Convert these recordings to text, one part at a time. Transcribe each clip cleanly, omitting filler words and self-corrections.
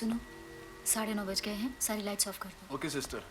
सुनो, 9:30 बज गए हैं, सारी लाइट्स ऑफ कर दो। Okay sister.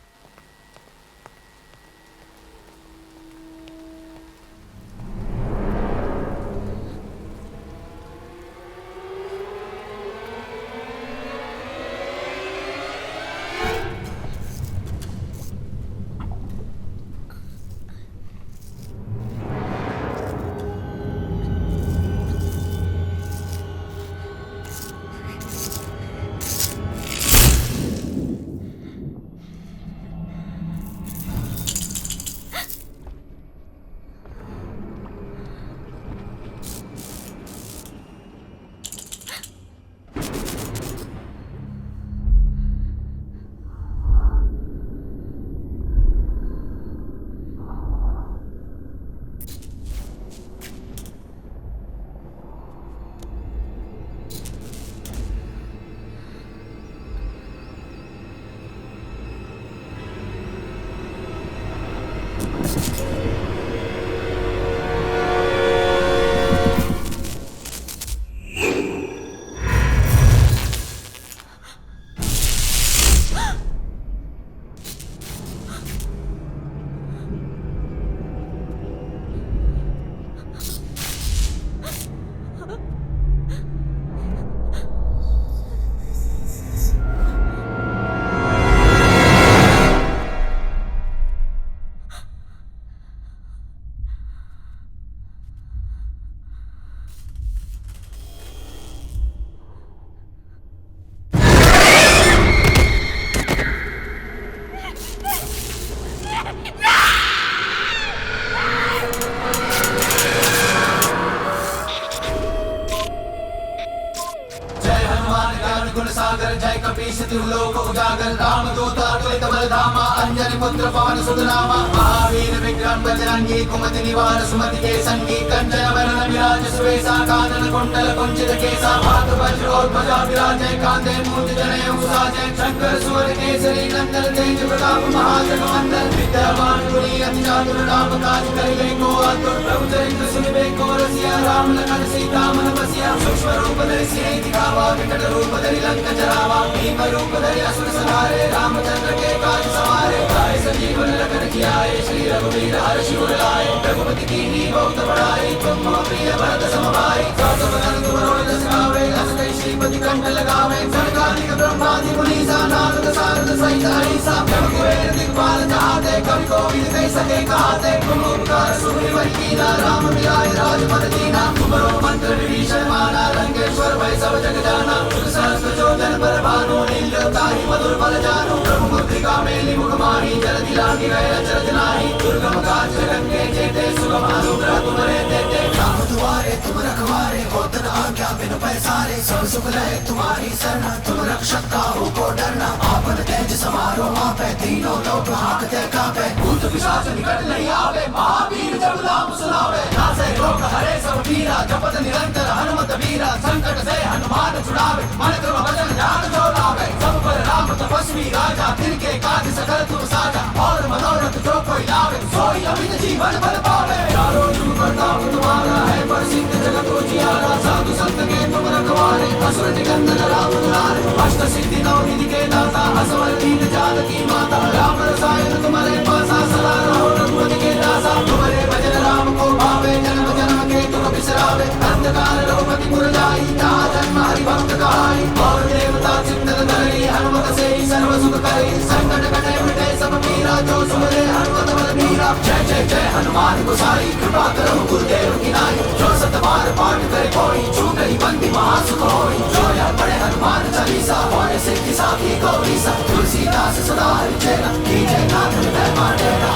सागर जय कपीश तिरुलोक उजागर राम दूत अतुलित बलधामा अंजनी पुत्र पवन सुत नामा महावीर विक्रम बजरंगी कुमति निवार सुमति के संगी कंचन वरण विराज सुवेशा कानन कुंडल कुंचित केसा हाथ वज्र और ध्वजा विराजय कांधे मूंज जनेऊ साजय शंकर सुवर केसरी नंदन तेज प्रताप महाजगवंदन विद्यावान गुणी अति चातुर राम काज करिबे को आतुर प्रभु चरित्र सुनिबे को रसिया राम लखन सीता मन बसिया सूक्ष्म रूप धरि सिंह दिखावा विकट रूप धरि लंका जरावा भीम रूप धरि असुर संहारे रामचंद्र के काज सवारे गाय संजीवन लखन जियाए श्री रघुवीर हर्षि उर लाए रघुपति कीन्ही बहुत बड़ाई तुम मम प्रिय भरत सम भाई जो बदन तुम रोज गावे अस कई श्रीपति कंठ लगावे सनकादिक ब्रह्मादि मुनीसा नारद सारद सहित अहिसा जब कुबेर दिक्पाल चाहते कवि कोविद कहि सके कहाते तुम उपकार सुग्रीव कीना राम मिलाए राजपद दीना तुमरो मंत्र विभीषण माना लंकेश्वर भय सब जग जाना सहस्त्र जो जन पर भानु नील्योताहि मधुर फल जानु प्रभु मुद्रिका मेलि मुख माहि जलधि लागी गए अचरज नाहि दुर्गम काज जगत के जेते सुगम अनुग्रह तुम्हारे देते राम दुआरे तुम रखवारे होत न आज्ञा बिनु पैसारे सब सुख लहे तुम्हारी शरण तुम रक्षक काहू को डरना आपन तेज समारो आपे तीनों लोक हाकते कापे भूत पिशाच निकट नहीं आवे महावीर जब नाम सुनावे नासे रोग हरे सब पीरा जपत निरंतर हनुमत वीरा संकट से हनुमान छुड़ावे मन क्रम वचन ध्यान जो लावे सब पर राम तपस्वी राजा तिनके काज सकल तुम साजा और मनोरथ जो कोई लावे सोई अमित जीवन बल पावे चारों जुग प्रताप तुम्हारा है प्रसिद्ध जगत उजियारा साधु संत के तुम रखवारे असुर निकंदन राम दुलारे अष्ट सिद्धि नौ निधि के दाता असवर दीन जात की माता राम रसायन तुम्हारे पासा सदा रहो रघुपति के दासा तुम्हारे भजन राम को भावे जन्म जन्म के तुम बिसरावे अंधकार रोमति मुरझाई जहाँ जन्म हरि भक्त कहाई और देवता चिंतन धरि हनुमत से ही सर्व सुख करे संकट कटे मिटे सब पीरा जो सुमरे हनुमत बल मीरा जय जय जय हनुमान गोसाई कृपा करो गुरुदेव की नाई जो सत बार पाठ करे कोई छूट ही बंदी महासुख होई जो यह पढ़े हनुमान चालीसा होय सिद्धि साखी गौरी सा तुलसीदास सदा हरिचेरा कीजय नाथ हृदय मांडेरा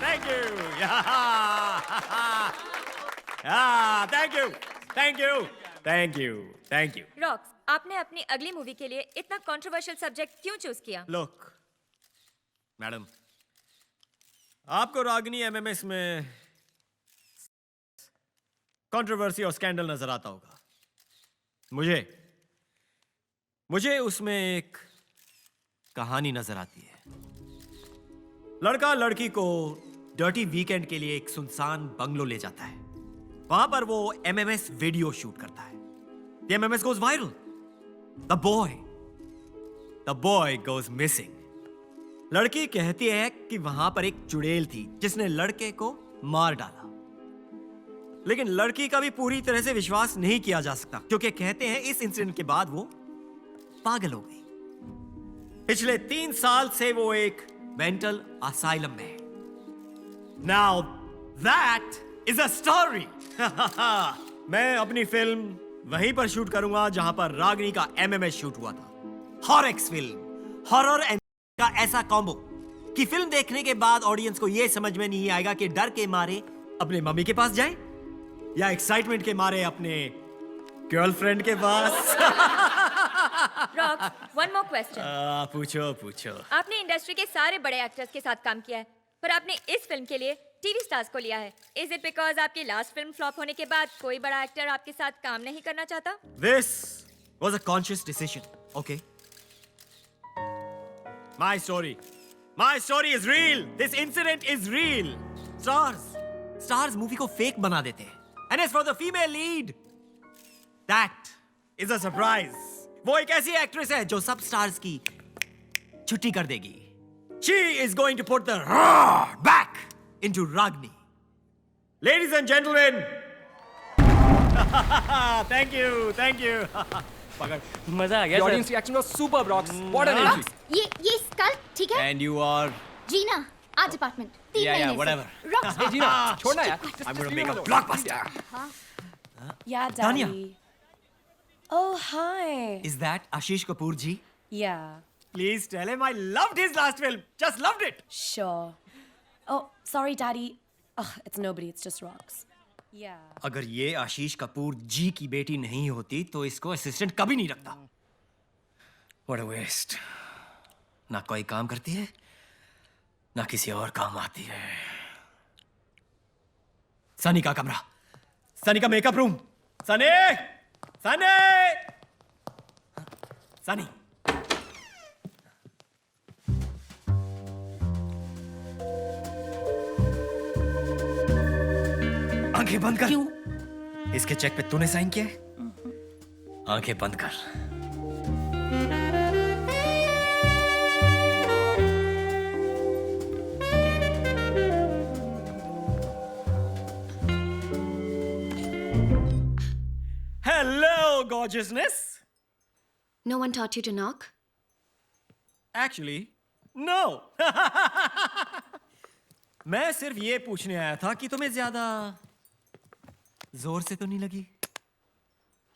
Thank you. Thank you. Thank you. Thank you. Thank you. Rocks, आपने अपनी अगली मूवी के लिए इतना कंट्रोवर्शियल सब्जेक्ट क्यों चूज किया? Look, मैडम, आपको रागिनी एमएमएस में कंट्रोवर्सी और स्कैंडल नजर आता होगा। मुझे उसमें एक कहानी नजर आती है। लड़का लड़की को डर्टी वीकेंड के लिए एक सुनसान बंगलो ले जाता है। वहां पर वो एमएमएस वीडियो शूट करता है। The MMS goes viral. The boy goes missing. लड़की कहती है कि वहां पर एक चुड़ैल थी जिसने लड़के को मार डाला, लेकिन लड़की का भी पूरी तरह से विश्वास नहीं किया जा सकता क्योंकि कहते हैं इस इंसिडेंट के बाद वो पागल हो गई। पिछले 3 साल से वो एक मेंटल असाइलम में है। Now that is a story. मैं अपनी फिल्म वहीं पर शूट करूंगा जहां पर रागिनी का एमएमएस शूट हुआ था। हॉरएक्स फिल्म, हॉरर एंड का ऐसा कॉम्बो कि फिल्म देखने के बाद ऑडियंस को यह समझ में नहीं आएगा कि डर के मारे अपने मम्मी के पास जाएं या एक्साइटमेंट के मारे अपने गर्लफ्रेंड के पास। Rocks, one more question. पूछो। आपने इंडस्ट्री के सारे बड़े एक्टर्स के साथ काम किया है, पर आपने इस फिल्म के लिए टीवी स्टार्स को लिया है। इज इट बिकॉज आपकी लास्ट फिल्म फ्लॉप होने के बाद कोई बड़ा एक्टर आपके साथ काम नहीं करना चाहता? This was a conscious decision, okay? My story is real. This incident is real. Stars movie को फेक बना देते हैं. And as for the female lead, that is a surprise. वो एक ऐसी एक्ट्रेस है जो सब स्टार्स की छुट्टी कर देगी. She is going to put the roar back into Ragini. Ladies and gentlemen, thank you. पकड़. मजा आ गया The sir. audience reaction was superb, Rocks. What an entry. ये स्कल ठीक है? And you are. Jeena, art department 3 महीने से। whatever. Rocks, Hey, Gina, छोड़ना यार. I'm gonna make a blockbuster. Yeah, Tanya. Daddy. Oh, hi. Is that Ashish Kapoor ji? Yeah, Please tell him I loved his last film. Just loved it. sure. Oh, sorry, Daddy. Ugh, it's nobody, it's just Rocks. Yeah. अगर ये आशीष कपूर जी की बेटी नहीं होती तो इसको assistant कभी नहीं रखता। What a waste. ना कोई काम करती है, ना किसी और काम आती है। सनी का कमरा, सनी का मेकअप रूम, सनी। आंखें बंद कर। क्यों? इसके चेक पे तूने साइन किया है? आंखें बंद कर। Hello, gorgeousness. No one taught you to knock? Actually, no. मैं सिर्फ ये पूछने आया था कि तुम्हें ज्यादा जोर से तो नहीं लगी?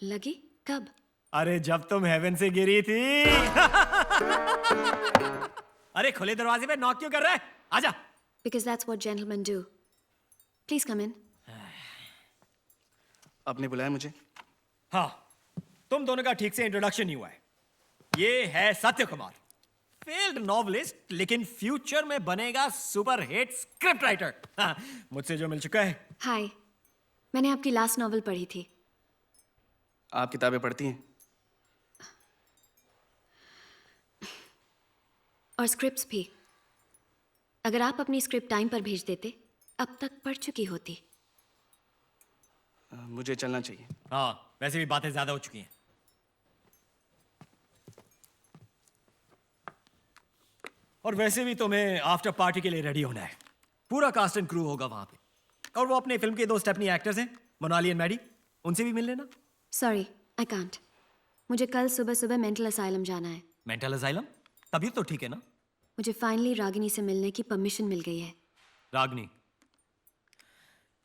लगी? कब? अरे जब तुम हेवन से गिरी थी। अरे खुले दरवाजे पे नॉक क्यों कर रहा है? आजा। Because that's what gentlemen do. Please come in. आपने बुलाया मुझे? हाँ, तुम दोनों का ठीक से इंट्रोडक्शन नहीं हुआ है। ये है सत्य कुमार, फेल्ड नॉवलिस्ट, लेकिन फ्यूचर में बनेगा सुपर हिट स्क्रिप्ट राइटर। मुझसे जो मिल चुका है। हाय, मैंने आपकी लास्ट नॉवल पढ़ी थी। आप किताबें पढ़ती हैं? और स्क्रिप्ट्स भी। अगर आप अपनी स्क्रिप्ट टाइम पर भेज देते, अब तक पढ़ चुकी होती। मुझे चलना चाहिए। हाँ, वैसे भी बातें ज्यादा हो चुकी हैं। और वैसे भी तुम्हें आफ्टर पार्टी के लिए रेडी होना है। पूरा कास्ट एंड क्रू होगा वहां पे। और वो अपने फिल्म के 2 स्टेपनी एक्टर्स हैं, मोनाली एंड मैडी, उनसे भी मिल लेना। Sorry, I can't. मुझे कल सुबह सुबह मेंटल असाइलम जाना है। Mental asylum? तभी तो ठीक है ना। मुझे फाइनली रागिनी से मिलने की परमिशन मिल गई है। रागनी?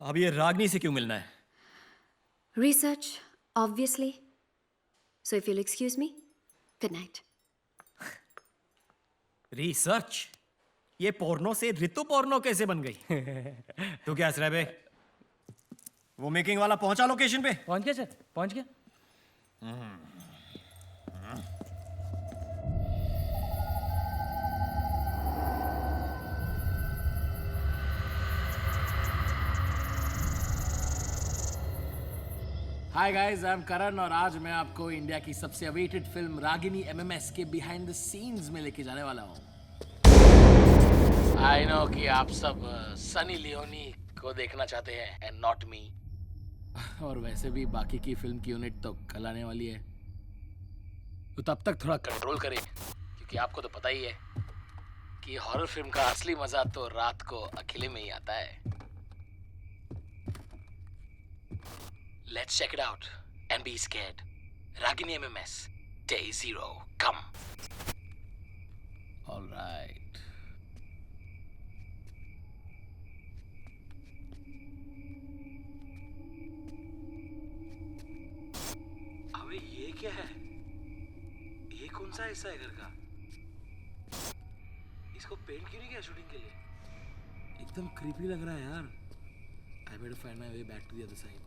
अब ये रागनी से क्यों मिलना है? Research, obviously. So if you'll excuse me, good night. Research? ये पोर्नो से ऋतु पोर्नो कैसे बन गई? तू क्या हंस रहा है बे? वो मेकिंग वाला पहुंचा लोकेशन पे? पहुंच गया सर, पहुंच गया। हाय गाइस, आई एम करण और आज मैं आपको इंडिया की सबसे अवेटेड फिल्म रागिनी एमएमएस के बिहाइंड द सीन्स में लेके जाने वाला हूँ। आई नो कि आप सब सनी लियोनी को देखना चाहते हैं एंड नॉट मी। और वैसे भी बाकी की फिल्म की यूनिट तो कल आने वाली है, तो तब तक थोड़ा कंट्रोल करें, क्योंकि आपको तो पता ही है कि हॉरर फिल्म का असली मजा तो रात को अकेले में ही आता है। Let's check it out and be scared. Ragini MMS, Day Zero, come. All right. अबे ये क्या है? ये कौन सा हिस्सा है घर का? इसको पेंट क्यों नहीं किया शूटिंग के लिए? एकदम क्रीपी लग रहा है यार. I better find my way back to the other side.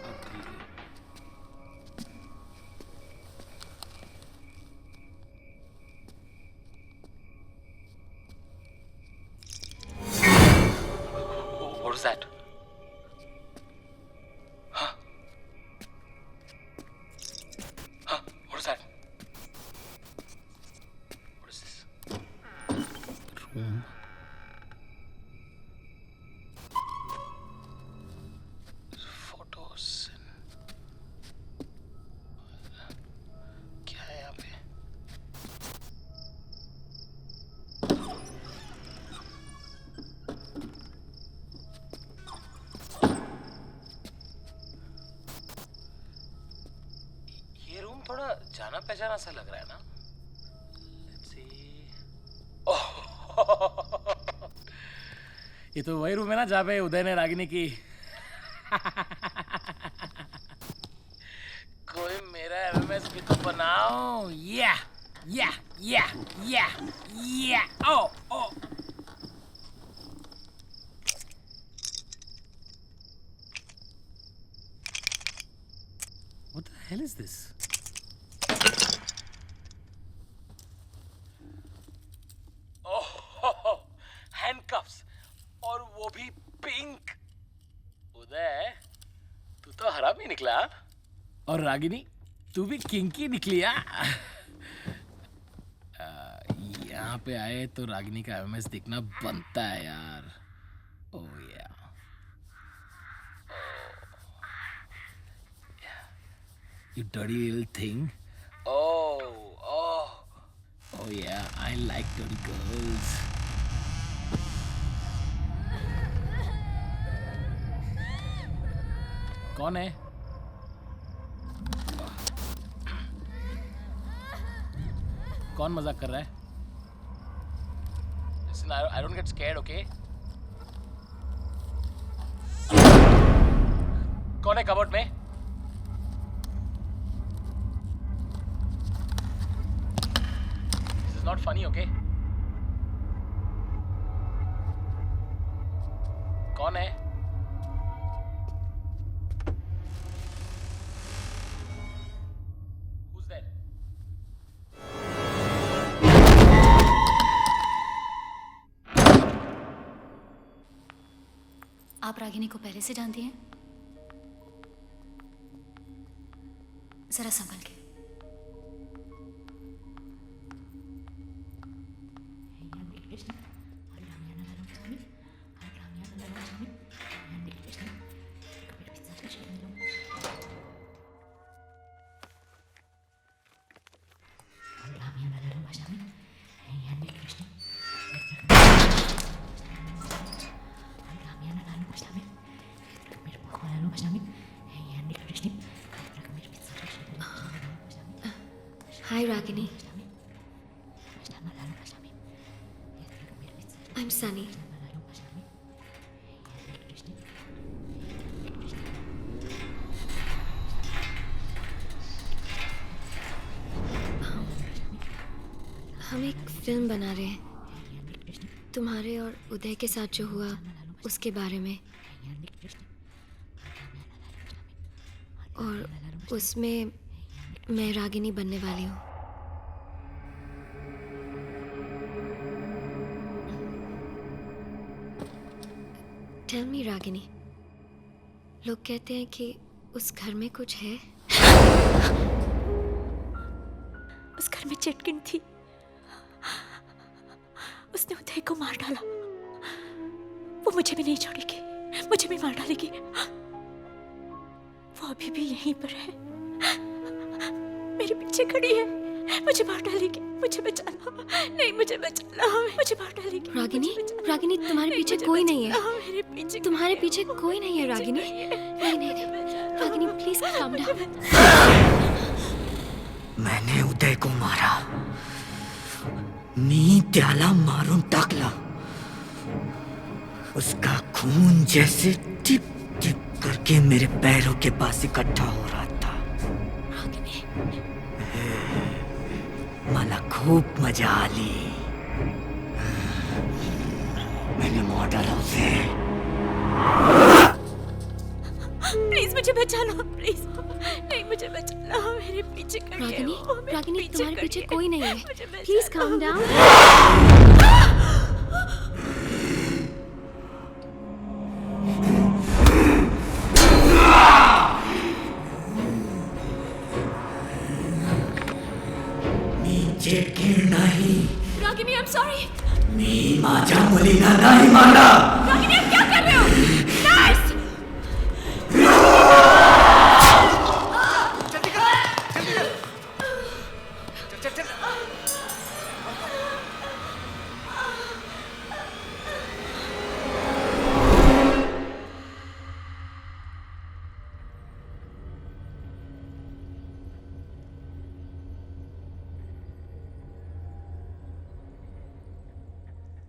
अब ठीक है. What was that? Huh? Huh? What is that? What is this? Room. Photos. क्या है यहाँ पे? ये रूम थोड़ा जाना पहचाना सा लग रहा है ना? Let's see. ओह, ये तो वही रूम है ना जहाँ पे उदय ने रागिनी की कोई मेरा एमएमएस भी तो बनाओ. या या या या या ओ ओ. What the hell is this? Oh, handcuffs और वो भी पिंक. उदय, तू तो हरामी निकला. और रागिनी, तू भी किंकी निकली. यहाँ पे आए तो रागिनी का एमएमएस दिखना बनता है यार. ओह या. You dirty little thing. Oh yeah, I like dirty girls. कौन है? कौन मजाक कर रहा है? Listen, I don't get scared, okay? कौन है कबर्ड में? This is not funny, okay? कौन है? Who's there? आप रागिनी को पहले से जानती हैं? जरा संभल के. Hi, Ragini. I'm Sunny. हम एक फिल्म बना रहे हैं तुम्हारे और उदय के साथ जो हुआ उसके बारे में, और उसमें मैं रागिनी बनने वाली हूँ. Tell me, Ragini, लोग कहते हैं कि उस घर में कुछ है। उस घर में चिटकिन थी, उसने उदय को मार डाला। वो मुझे भी नहीं छोड़ेगी, मुझे भी मार डालेगी। वो अभी भी यहीं पर है, मेरे पीछे खड़ी है, मुझे मार डालेगी। मुझे बचाना, नहीं मुझे बचाना, मुझे मार डालेगी। रागिनी, रागिनी तुम्हारे पीछे कोई नहीं है। मेरे पीछे तुम्हारे पीछे कोई नहीं है रागिनी। नहीं नहीं नहीं, रागिनी प्लीज काम डाउन। मैंने उदय को मारा, मी त्याला मारून टाकला। उसका खून जैसे टिप टिप करके मेरे पैरों के पास इकट्ठा हो रहा था। मला खूप मजा आली। मैंने मार डाला उसे। प्लीज मुझे बचा लो, प्लीज नहीं मुझे बचा लो, मेरे पीछे खड़ी है रागिनी, वो, मेरे रागिनी तुम्हारे खड़ी पीछे है। कोई नहीं है। मुझे बचा प्लीज लो। Calm down. नीचे गिर नहीं। Ragini, I'm sorry। मी माझ्या मुलीला नाही मारला। रागिनी, आप क्या कर रहे हो? नर्स!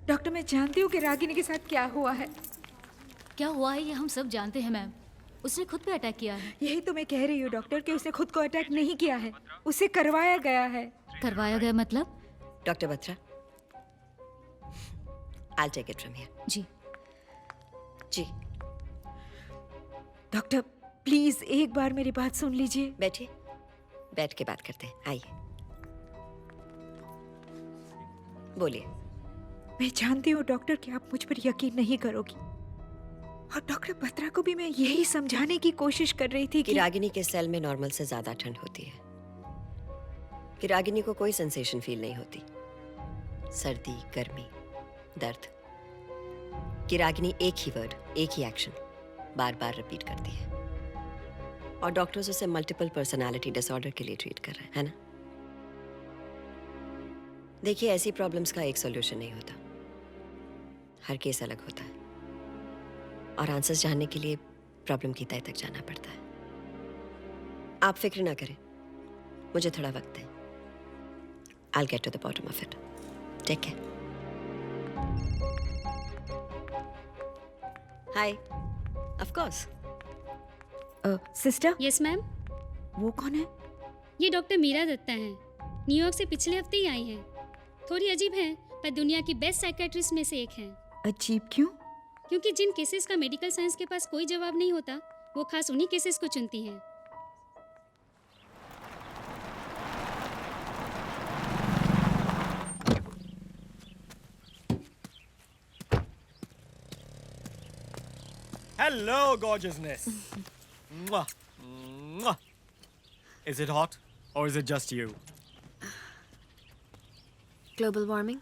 डॉक्टर, मैं जानती हूँ कि रागिनी के साथ क्या हुआ है। क्या हुआ है ये हम सब जानते हैं मैम। उसने खुद पे अटैक किया है। यही तो मैं कह रही हूँ डॉक्टर कि उसने खुद को अटैक नहीं किया है, उसे करवाया गया है। करवाया गया मतलब? Doctor Batra, I'll take it from here। जी जी डॉक्टर प्लीज एक बार मेरी बात सुन लीजिए। बैठिए, बैठ के बात करते हैं, आइए बोलिए। मैं जानती हूँ डॉक्टर कि आप मुझ पर यकीन नहीं करोगी, और डॉक्टर बत्रा को भी मैं यही समझाने की कोशिश कर रही थी कि रागिनी के सेल में नॉर्मल से ज्यादा ठंड होती है, कि रागिनी को कोई सेंसेशन फील नहीं होती, सर्दी, गर्मी, दर्द, कि रागिनी एक ही वर्ड, एक ही एक्शन बार बार रिपीट करती है, और डॉक्टर्स उसे मल्टीपल पर्सनालिटी डिसऑर्डर के लिए ट्रीट कर रहे हैं, है ना? देखिए, ऐसी प्रॉब्लम्स का एक सॉल्यूशन नहीं होता, हर केस अलग होता है, और आंसर्स जानने के लिए प्रॉब्लम की तह तक जाना पड़ता है। आप फिक्र ना करें, मुझे थोड़ा वक्त है। I'll get to the bottom of it. Take care. Hi. Of course. Sister. Yes ma'am. वो कौन है? ये डॉक्टर मीरा दत्ता हैं। न्यूयॉर्क से पिछले हफ्ते ही आई हैं। थोड़ी अजीब हैं, पर दुनिया की बेस्ट साइकियाट्रिस्ट में से एक हैं। अजीब क्यों? क्योंकि जिन केसेस का मेडिकल साइंस के पास कोई जवाब नहीं होता, वो खास उन्हीं केसेस को चुनती हैं। Hello, gorgeousness. Mwah. Mwah. Is it hot or is it just you? Global warming?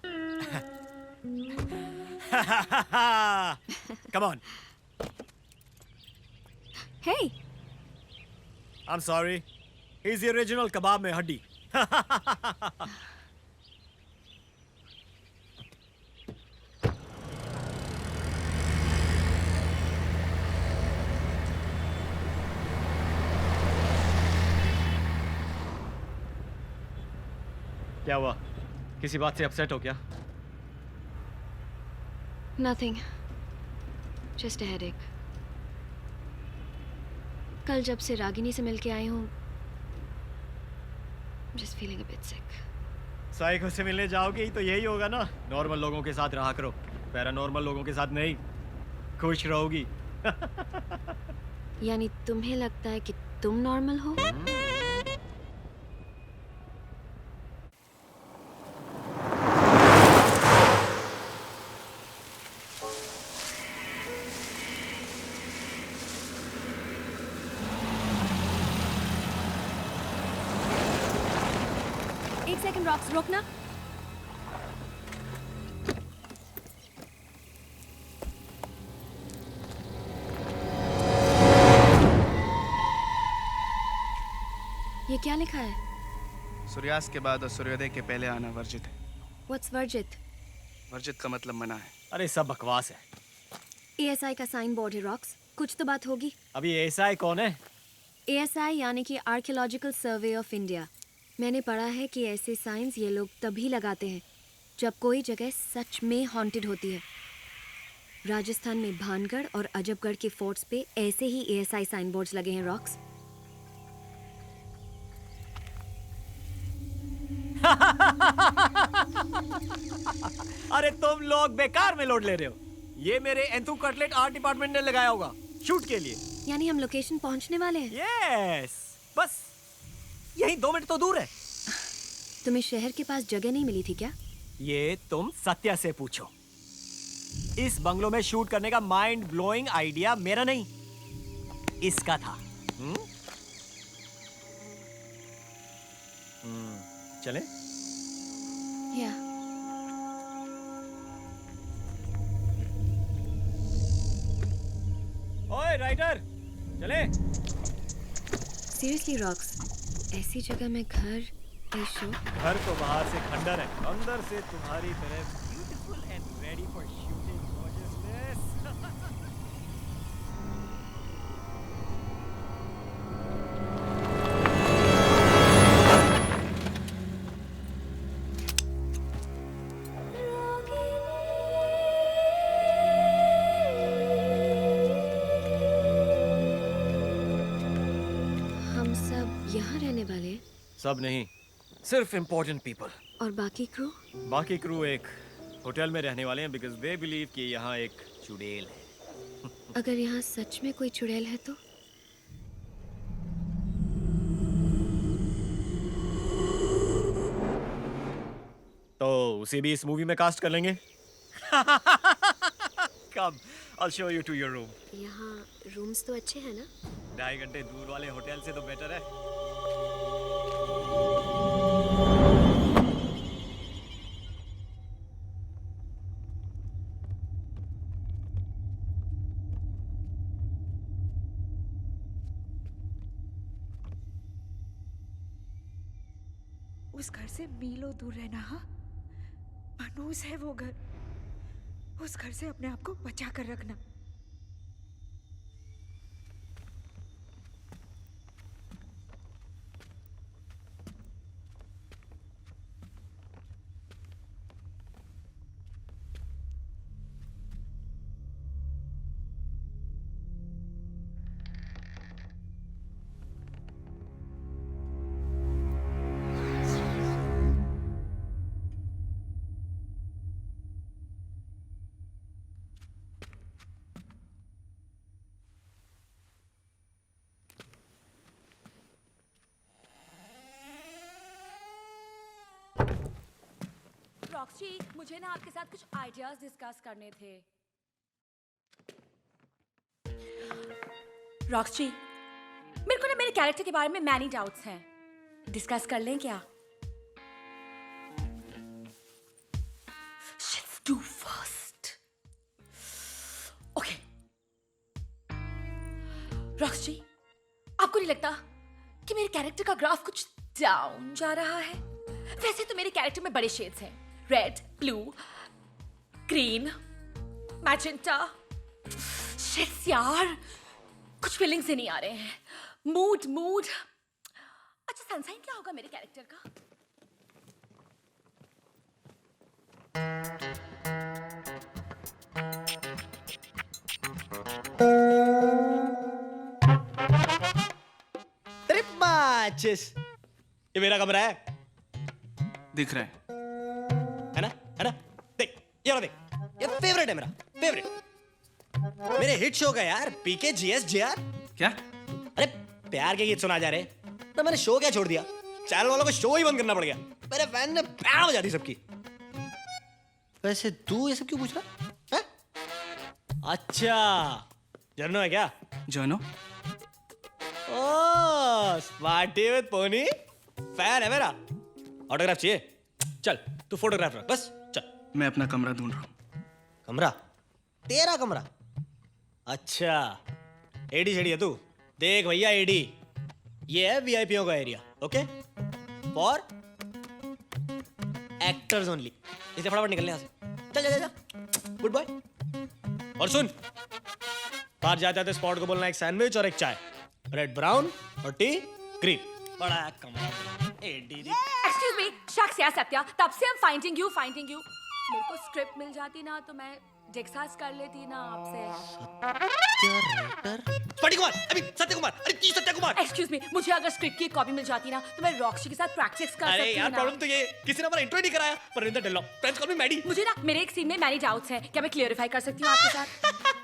Come on. Hey. I'm sorry. He's the original kebab mein haddi. क्या हुआ? किसी बात से अपसेट हो क्या? Nothing. Just a headache. कल जब से रागिनी से मिलके आई हूँ, just feeling a bit sick. Psycho से मिलने जाओगे तो यही होगा ना, नॉर्मल लोगों के साथ रहा करो, पैरानॉर्मल लोगों के साथ नहीं। खुश रहोगी। यानी तुम्हें लगता है कि तुम नॉर्मल हो? एक सेकंड रॉक्स, रोकना। ये क्या लिखा है? सूर्यास्त के बाद और सूर्योदय के पहले आना वर्जित है। व्हाट्स वर्जित? वर्जित का मतलब मना है। अरे सब बकवास है। ASI का साइन बोर्ड है रॉक्स, कुछ तो बात होगी। अभी ASI कौन है? ASI यानी कि आर्कियोलॉजिकल सर्वे ऑफ इंडिया। मैंने पढ़ा है कि ऐसे साइंस ये लोग तभी लगाते हैं जब कोई जगह सच में हॉन्टेड होती है। राजस्थान में भानगढ़ और अजबगढ़ के फोर्ट्स पे ऐसे ही ASI साइन बोर्ड्स लगे हैं रॉक्स। अरे तुम लोग बेकार में लोड ले रहे हो। ये मेरे एंथू कटलेट आर्ट डिपार्टमेंट ने लगाया होगा शूट के लिए। यानी हम लोकेशन पहुंचने वाले हैं? यस, बस यही 2 मिनट तो दूर है। तुम्हें शहर के पास जगह नहीं मिली थी क्या? ये तुम सत्या से पूछो। इस बंगलो में शूट करने का माइंड ब्लोइंग आइडिया मेरा नहीं, इसका था। चले? या ओए राइटर, चले? सीरियसली रॉक्स, ऐसी जगह में घर, ये शो। घर तो बाहर से खंडर है, अंदर से तुम्हारी तरह beautiful and ready for shooting gorgeousness. हम सब यहाँ रहने वाले हैं? सब नहीं, सिर्फ इम्पोर्टेंट पीपल। और बाकी क्रू? बाकी क्रू एक होटल में रहने वाले हैं बिकॉज दे बिलीव कि यहाँ एक चुड़ैल है। अगर यहाँ सच में कोई चुड़ैल है तो? उसे भी इस मूवी में कास्ट कर लेंगे। कम, I'll show you to your room. यहाँ रूम्स तो अच्छे हैं ना? 2.5 घंटे दूर वाले होटल से तो बेटर है। उस घर से मीलों दूर रहना। हाँ, मनूस है वो घर। उस घर से अपने आप को बचा कर रखना। रॉक्सी, मुझे ना आपके साथ कुछ आइडियाज डिस्कस करने थे। रॉक्सी, मेरे को ना मेरे कैरेक्टर के बारे में मैनी डाउट्स हैं। डिस्कस कर लें क्या? Let's do first. Okay. Roxy, आपको नहीं लगता कि मेरे कैरेक्टर का ग्राफ कुछ डाउन जा रहा है? वैसे तो मेरे कैरेक्टर में बड़े शेड्स हैं, red, blue, green, magenta. Sheets यार, कुछ फीलिंग्स ही नहीं आ रहे हैं। मूड। अच्छा, सनसाइन क्या होगा मेरे कैरेक्टर का? ये मेरा कमरा है। दिख रहा है ना? देख, ये वाला देख, ये फेवरेट है मेरा, फेवरेट। मेरे हिट शो का यार, पीके जीएस जेआर। क्या? अरे प्यार के गीत सुना जा रहे, तो मैंने शो क्या छोड़ दिया? चैनल वालों को शो ही बंद करना पड़ गया। मेरे फैन ने बैंड बजा दी सबकी। वैसे तू ये सब क्यों पूछ रहा है? अच्छा, जर्नो है क्या? Journo? Oh, smarty with pony fan है मेरा। ऑटोग्राफ चाहिए? चल तू फोटोग्राफ रख बस, चल। मैं अपना कमरा ढूंढ रहा हूँ। कमरा? तेरा कमरा? अच्छा, एडी शेडी है तू। देख भैया एडी, ये है वीआईपीओ का area, okay? For actors only. इसलिए फटाफट निकलने यहाँ से। चल चल चल, गुड बॉय। और सुन, बाहर जाते जाते स्पॉट को बोलना एक सैंडविच और एक चाय, रेड ब्राउन और टी ग्रीन। बड़ा कमरा एडी। एक्सक्यूज मी, शख्स या सत्या, तब से हम फाइंडिंग यू। मेरे को स्क्रिप्ट मिल जाती ना तो मैं डिस्कस कर लेती ना आपसे। सत्य कुमार, अरे की सत्य कुमार। एक्सक्यूज मी, मुझे अगर स्क्रिप्ट की कॉपी मिल जाती ना तो मैं रॉक्सी के साथ प्रैक्टिस कर सकती अरे यार, प्रॉब्लम तो ये किसी ने हमारा इंट्रो नहीं कराया। परिंदर डेल्लो, फ्रेंड्स कॉल मी मैडी। मुझे ना मेरे एक सीन में मैनी डाउट्स हैं, क्या मैं क्लियरिफाई कर सकती हूँ आपके साथ?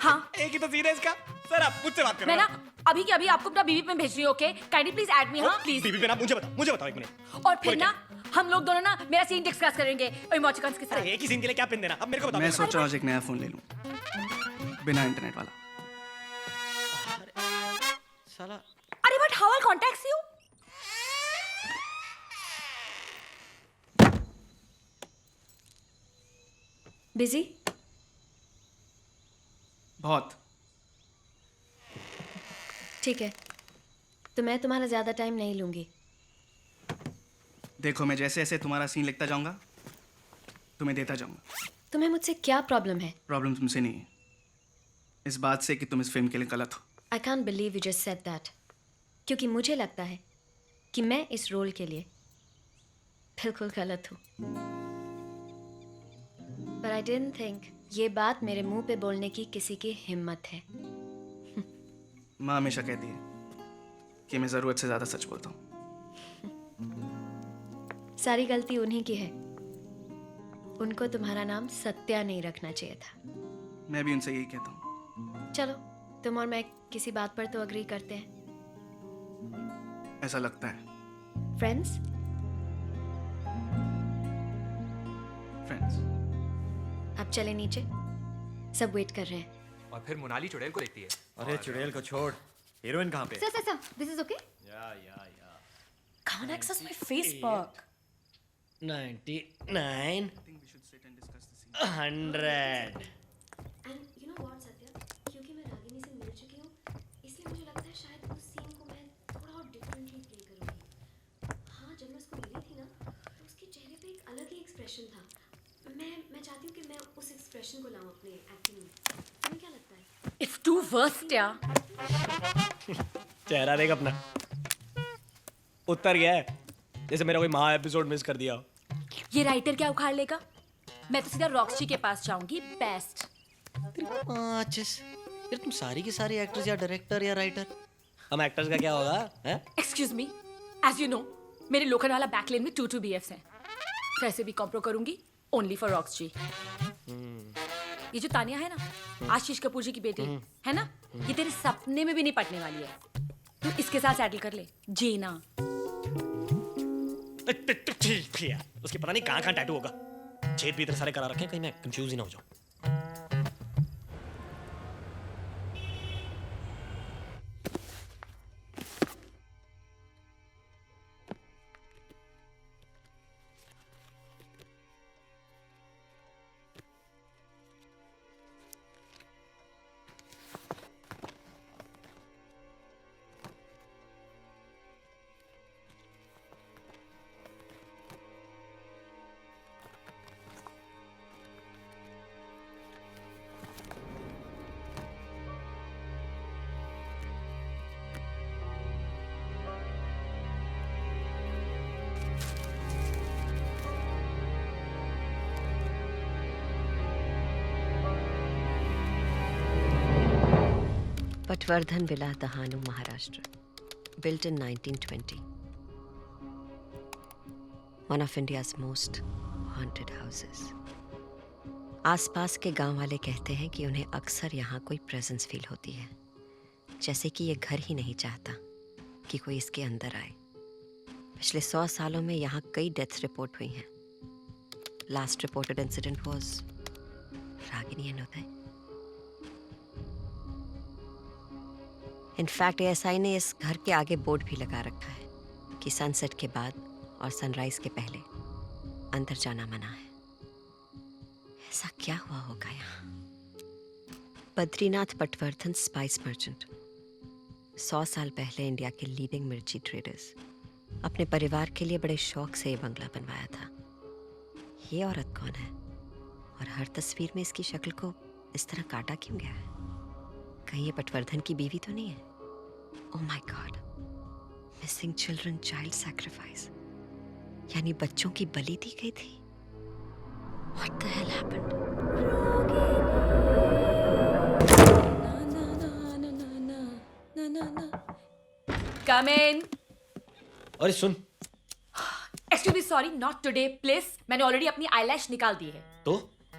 हाँ, एक ही तो सीन है इसका। सर आप मुझसे बात करो। मैं ना अभी के अभी आपको अपना बीवी पे भेज रही हूँ, okay? Kindly please add me. हाँ प्लीज। बीवी पे ना, मुझे बताओ एक मिनट। और फिर ना हम लोग दोनों ना मेरा सीन डिस्कस करेंगे इमोटिकॉन्स के साथ। एक ही सीन के लिए क्या पिन देना? अब मेरे को बताओ। मैं सोच रहा हूँ आज एक नया फोन ले लूँ, बिना इंटरनेट वाला। साला। अरे but how eye contact you? Busy? बहुत। ठीक है, तो मैं तुम्हारा ज्यादा टाइम नहीं लूंगी। देखो, मैं जैसे जैसे तुम्हारा सीन लिखता जाऊंगा तुम्हें देता जाऊंगा। तुम्हें मुझसे क्या प्रॉब्लम है? प्रॉब्लम तुमसे नहीं है, इस बात से कि तुम इस फिल्म के लिए गलत हो। I can't believe you just said that, क्योंकि मुझे लगता है कि मैं इस रोल के लिए बिल्कुल गलत हूँ। पर आई डिडंट थिंक ये बात मेरे मुंह पे बोलने की किसी की हिम्मत है। माँ हमेशा कहती है कि मैं जरूरत से ज्यादा सच बोलता हूँ। सारी गलती उन्हीं की है, उनको तुम्हारा नाम सत्या नहीं रखना चाहिए था। मैं भी उनसे यही कहता हूँ। चलो, तुम और मैं किसी बात पर तो अग्री करते हैं। ऐसा लगता है। फ्रेंड्स? फ्रेंड्स। अब चले नीचे, सब वेट कर रहे हैं। और फिर मोनाली चुड़ैल को देखती है। अरे चुड़ैल को छोड़, हीरोइन कहाँ पे? Sir, this is okay? या Can't access my Facebook. 99 100। And you know what Satya, क्योंकि मैं रागिनी से मिल चुकी हूँ, इसलिए मुझे लगता है शायद उस सीन को मैं थोड़ा और डिफरेंटली प्ले करूँगी। हाँ, जब मैं उसको मिली थी ना तो उसके चेहरे पे एक अलग ही एक्सप्रेशन था। मैं चाहती हूँ कि मैं उस एक्सप्रेशन को लाऊं अपने एक्टिंग में। तुम्हें क्या लगता है? It's too worst यार। चेहरा देख अपना, उतर गया है जैसे मेरा कोई महा एपिसोड मिस कर दिया हो। ये राइटर क्या उखाड़ लेगा? मैं तो सीधा रॉक्सी के पास जाऊंगी। बेस्ट। यार तुम सारी की सारी एक्ट्रेस या डायरेक्टर या राइटर, हम एक्टर्स का क्या होगा? Excuse me, as you know मेरे लोखंडवाला बैकलेन में 2 BFs हैं। कैसे भी कॉम्प्रो करूंगी ओनली फॉर रॉक्सी। ये जो तानिया है ना, आशीष कपूर जी की बेटी है ना, ये तेरे सपने में भी नहीं पटने वाली है। तू इसके साथ सेटल कर ले, जीना। उसके पता नहीं कहाँ टैटू होगा, छेद भी इतने सारे करा रखे हैं, कहीं मैं कंफ्यूज ही ना हो जाऊं। Patwardhan villa Dahanu, Maharashtra, built in 1920. One of India's most haunted houses. आसपास के गांव वाले कहते हैं कि उन्हें अक्सर यहाँ कोई प्रेजेंस फील होती है, जैसे कि ये घर ही नहीं चाहता कि कोई इसके अंदर आए। पिछले 100 सालों में यहाँ कई डेथ्स रिपोर्ट हुई हैं। Last reported incident was Ragini and Uday. In fact ASI ने इस घर के आगे बोर्ड भी लगा रखा है कि सनसेट के बाद और सनराइज के पहले अंदर जाना मना है। ऐसा क्या हुआ होगा यहाँ? बद्रीनाथ पटवर्धन स्पाइस मर्चेंट 100 साल पहले इंडिया के लीडिंग मिर्ची ट्रेडर्स अपने परिवार के लिए बड़े शौक से ये बंगला बनवाया था। ये औरत कौन है और हर तस्वीर में इसकी शक्ल को इस तरह काटा क्यों गया है? कहीं ये पटवर्धन की बीवी तो नहीं है? Oh my God, missing children child sacrifice, यानी बच्चों की बलि दी गई थी। What the hell happened? Come in. अरे सुन, Excuse me, sorry, not today, please. मैंने ऑलरेडी अपनी आईलैश निकाल दी है।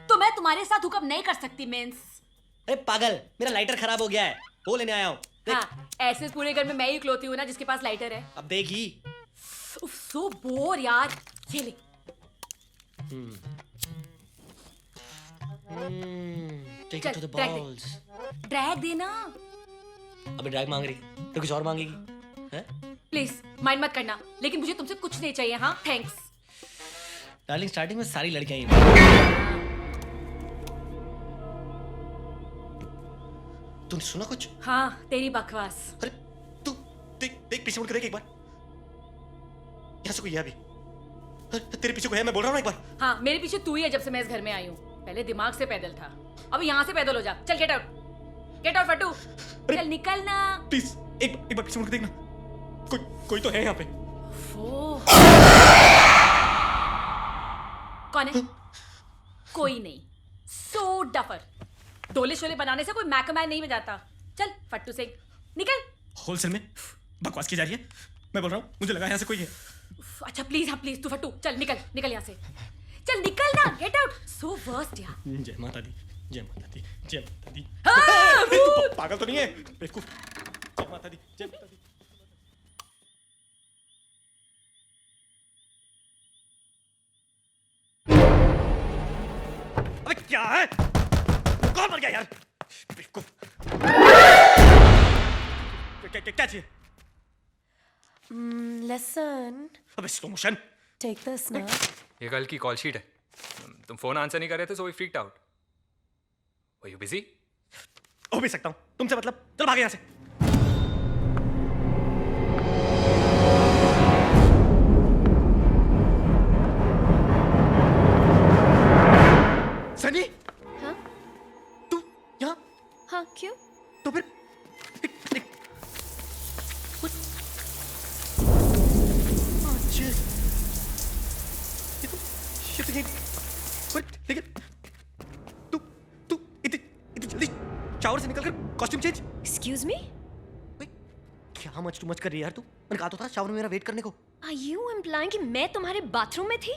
तो मैं तुम्हारे साथ हुकअप नहीं कर सकती मीन्स। अरे पागल, मेरा लाइटर खराब हो गया है, वो लेने आया हूँ। हाँ, ऐसे पूरे घर में मैं ही इकलौती हूँ ना जिसके पास लाइटर है। अब देखी। उफ, सो बोर यार। ये ले। Take it to the balls. Drag देना। अबे ड्रैग मांग रही, तो कुछ और मांगेगी? हैं? प्लीज माइंड मत करना, लेकिन मुझे तुमसे कुछ नहीं चाहिए। हाँ, थैंक्स। डार्लिंग, स्टार्टिंग में सारी लड़कियां ही। तूने सुना कुछ? हाँ, तेरी बकवास। अरे तू देख पीछे मुड़ कर देख एक बार। यहाँ से कोई है अभी? तेरे पीछे कोई है, मैं बोल रहा हूँ ना एक बार। हाँ, मेरे पीछे तू ही है जब से मैं इस घर में आई हूँ। पहले दिमाग से पैदल था, अब यहाँ से पैदल हो जा। चल गेट आउट फट्टू। चल निकल ना। प्लीज एक बार पीछे मुड़ के देखना, कोई तो है यहाँ पे। कौन है? कोई नहीं। सो डफर। डोले शोले बनाने से कोई मैकमैन नहीं बजाता। चल फट्टू सिंह निकल। होलसेल में बकवास की जा रही है, मैं बोल रहा हूँ, मुझे लगा यहाँ से कोई है। अच्छा प्लीज, हाँ प्लीज, तू फट्टू चल निकल यहाँ से। चल निकल ना, गेट आउट। सो वर्स्ट यार। जय माता दी, जय माता दी, जय माता दी। हाँ, तू पागल तो नहीं है? बेवकूफ। जय माता दी, जय माता दी। अबे क्या है? कौन मर गया यार? बेवकूफ। क्या चाहिए? Listen. अबे slow motion. Take this now. ये कल की कॉल शीट है। तुम फोन आंसर नहीं कर रहे थे, so we freaked out. Were you busy? हो भी सकता हूँ, तुमसे मतलब। चल भाग यहाँ से। सनी? हाँ? तू यहाँ? हाँ, क्यों? तो फिर लेकिन तू इतनी जल्दी शावर से निकलकर कॉस्ट्यूम चेंज? Excuse me? क्या मच टू मच कर रही है यार तू? मैंने कहा तो था शावर में मेरा वेट करने को। Are you implying कि मैं तुम्हारे बाथरूम में थी?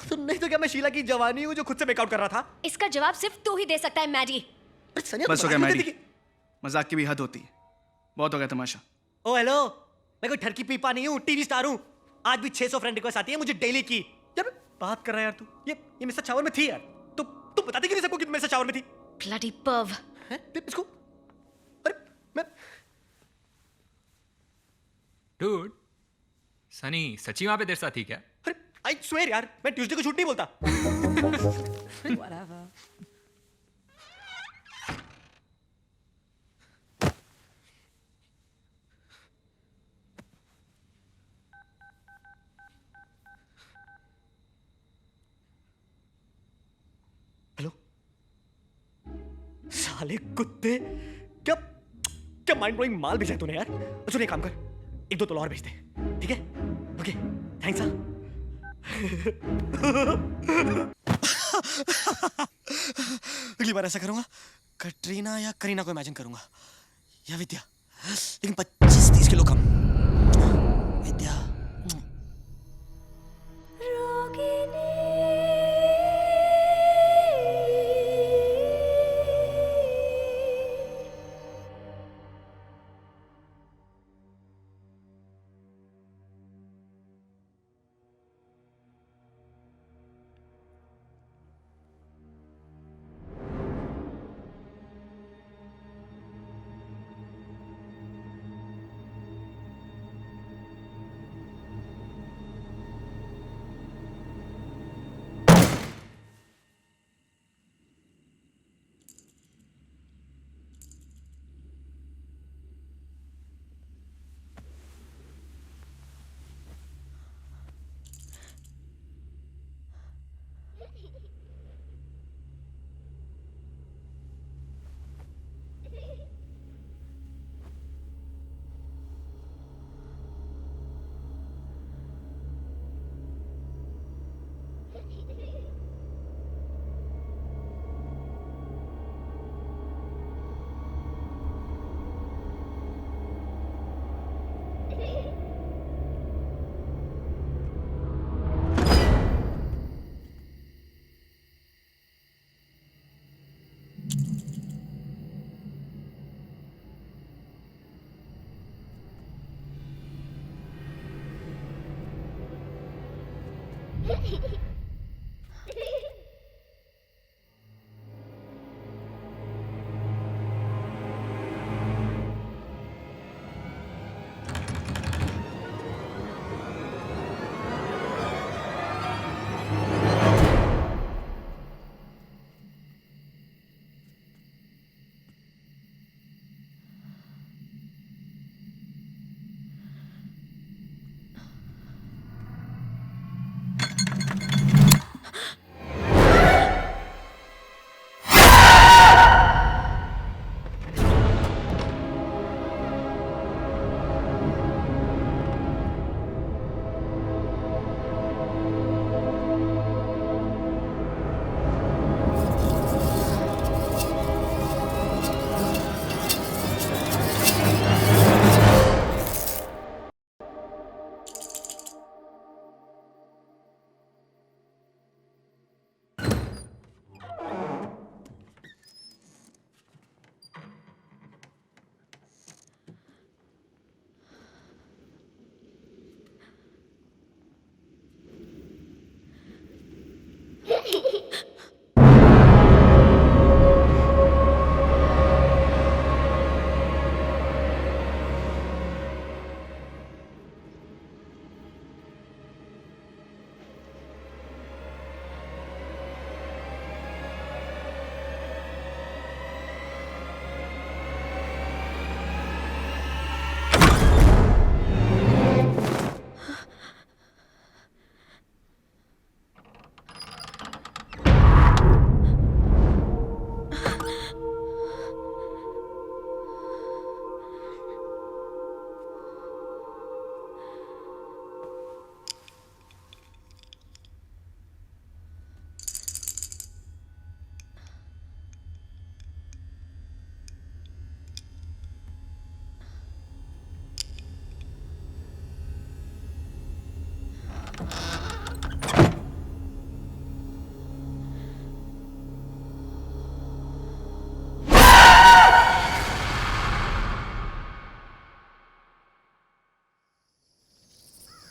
तो नहीं तो क्या मैं शीला की जवानी हूँ जो खुद से मेकआउट कर रहा था? इसका जवाब सिर्फ तू ही दे सकता है मैडी। बस हो गया मैडी, मजाक की भी हद होती है। बहुत हो गया तमाशा। ओ हेलो, मैं कोई ठरकी पीपा नहीं हूँ, टीवी स्टार हूँ। आज भी 600 फ्रेंड रिक्वेस्ट आती है मुझे डेली की। यार बात कर रहा है यार तू। ये मिस्टर शावर में थी यार। तू बताती क्यों नहीं सबको कि मिस्टर शावर में थी? Bloody perv. हैं? इसको अरे मैं Dude, सनी सच्ची वहां पे देर साथ थी क्या? अरे आई स्वेयर यार, मैं ट्यूसडे को झूठ नहीं बोलता। Whatever. हेलो, साले कुत्ते, क्या माइंड ब्लोइंग माल भेजा है तूने यार। सुन एक काम कर, 1-2 तोला और भेज दे, ठीक है? Okay, thanks. अगली बार ऐसा करूंगा, कटरीना या करीना को इमेजिन करूंगा, या विद्या, लेकिन 25-30 किलो कम। Vidya.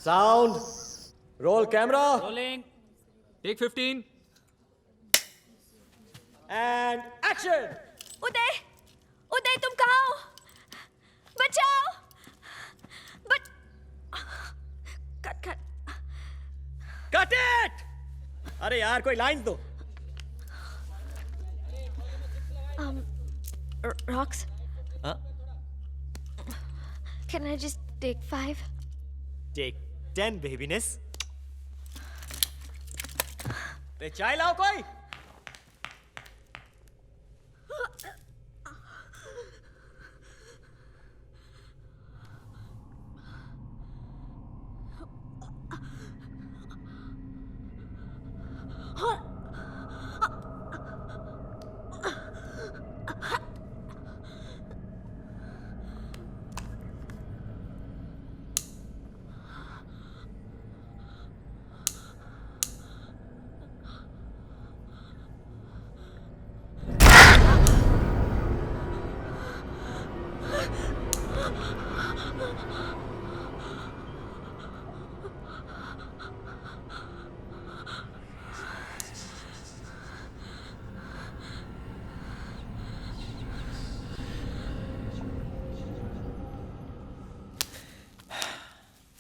Sound roll camera rolling take 15 and action. Uday, Uday तुम कहाँ हो? बचाओ! Cut cut cut it. अरे यार कोई लाइंस दो। Rocks, हाँ? can I just take 5? Take 10 बेबीनेस। पे चाय लाओ कोई।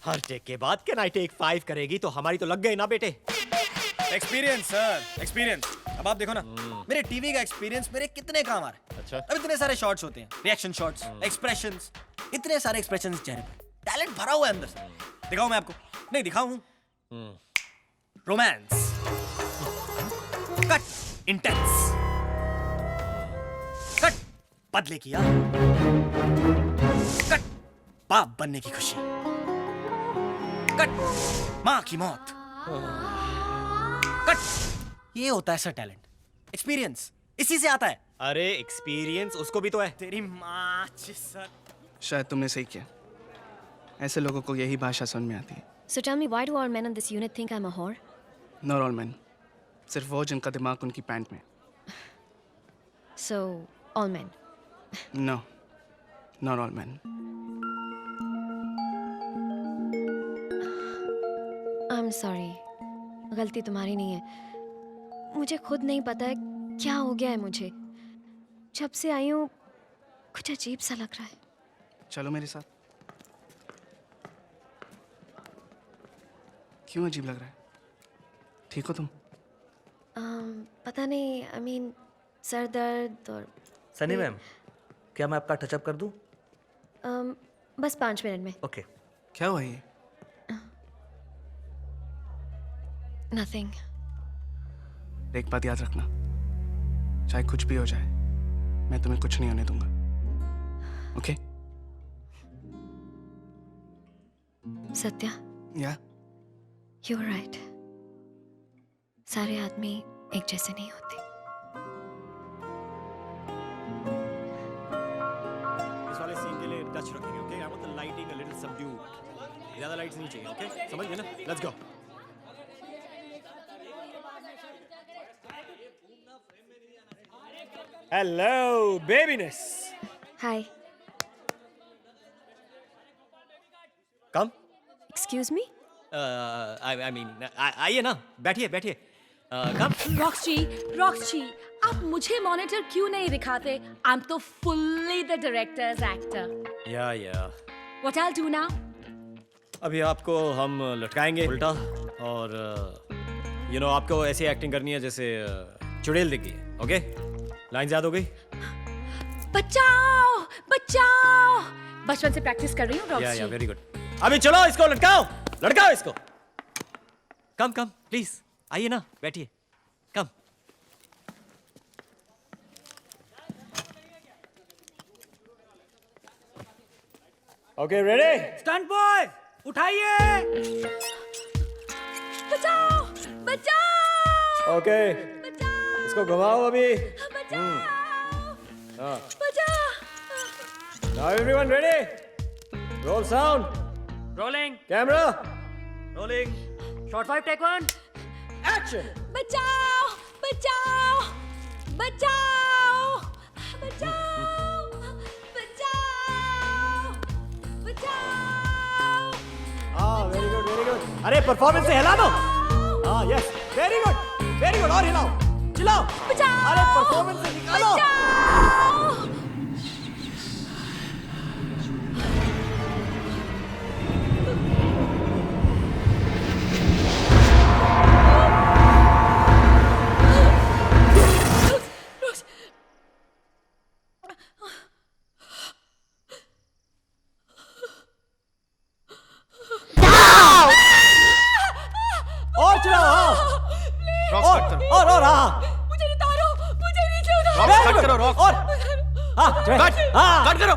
हर टेक के बाद कैन आई टेक 5 करेगी तो हमारी तो लग गई ना बेटे। Experience sir, experience. अब आप देखो ना, मेरे टीवी का एक्सपीरियंस मेरे कितने काम आ रहा है। अच्छा। अब इतने सारे शॉट्स होते हैं, रिएक्शन शॉट्स, एक्सप्रेशंस, इतने सारे एक्सप्रेशंस चेहरे पे, टैलेंट भरा हुआ है अंदर से। दिखाऊं मैं आपको? नहीं दिखाऊं। रोमांस, कट इंटेंस, कट बदले की याद, कट बाप बनने की खुशी, कट माँ की मौत, कट ये होता है सर टैलेंट, एक्सपीरियंस इसी से आता है। अरे एक्सपीरियंस उसको भी तो है। तेरी माँ सर। शायद तुमने सही किया, ऐसे लोगों को यही भाषा समझ में आती है। So tell me, why do all men on this unit think I'm a whore? Not all men, सिर्फ वो जिनका दिमाग उनकी पैंट में। So, all men. No, not all men. I'm sorry. गलती तुम्हारी नहीं है। मुझे खुद नहीं पता है क्या हो गया है मुझे। जब से आई हूँ कुछ अजीब सा लग रहा है। चलो मेरे साथ। क्यों अजीब लग रहा है? ठीक हो तुम? पता नहीं, आई मीन सर दर्द और सनी मैम, क्या मैं आपका टचअप कर दूं? बस 5 मिनट में। ओके। क्या हुआ ये? नथिंग। एक बात याद रखना, चाहे कुछ भी हो जाए मैं तुम्हें कुछ नहीं होने दूंगा। ओके? सत्या, या यू आर राइट। सारे आदमी एक जैसे नहीं होते। इस वाले सीन के लिए टच रखेंगे, okay? I want the lighting a little subdued. ज्यादा लाइट्स नहीं चाहिए, ओके? समझ गए ना? Let's go. Hello babyness. Hi. Come. Excuse me. I mean आइए ना, बैठिए बैठिए। कम। रॉक्स जी, आप मुझे मॉनिटर क्यों नहीं दिखाते? आई एम तो फुल्ली द डायरेक्टर्स एक्टर। या व्हाट आई डू नाउ? अभी आपको हम लटकाएंगे उल्टा, और यू नो आपको ऐसी एक्टिंग करनी है जैसे चुड़ैल दिखी है, ओके? लाइन याद हो गई? बचाओ बचाओ, बचपन से प्रैक्टिस कर रही हूँ रॉक्स जी। Very good. अभी चलो इसको लटकाओ, लटकाओ इसको। कम कम प्लीज, आइए ना, बैठिए। Come. Okay ready? Stunt boy उठाइए। बचाओ बचाओ। ओके, इसको घुमाओ अभी। हाँ। Now everyone ready? Roll sound. Rolling. Camera. Rolling. Shot 5 take 1। Action. बचाओ बचाओ बचाओ बचाओ बचाओ बचाओ। हाँ, very good, very good. अरे परफॉर्मेंस से हिला दो। हाँ, yes, very good, very good, और हिलाओ, चिल्लाओ। बचाओ। अरे परफॉर्मेंस से निकालो। और चिल्लाओ। हाँ, और हाँ। मुझे उतारो, मुझे नीचे उतारो। रॉक्स कट करो, रॉक्स। और हाँ, कट करो,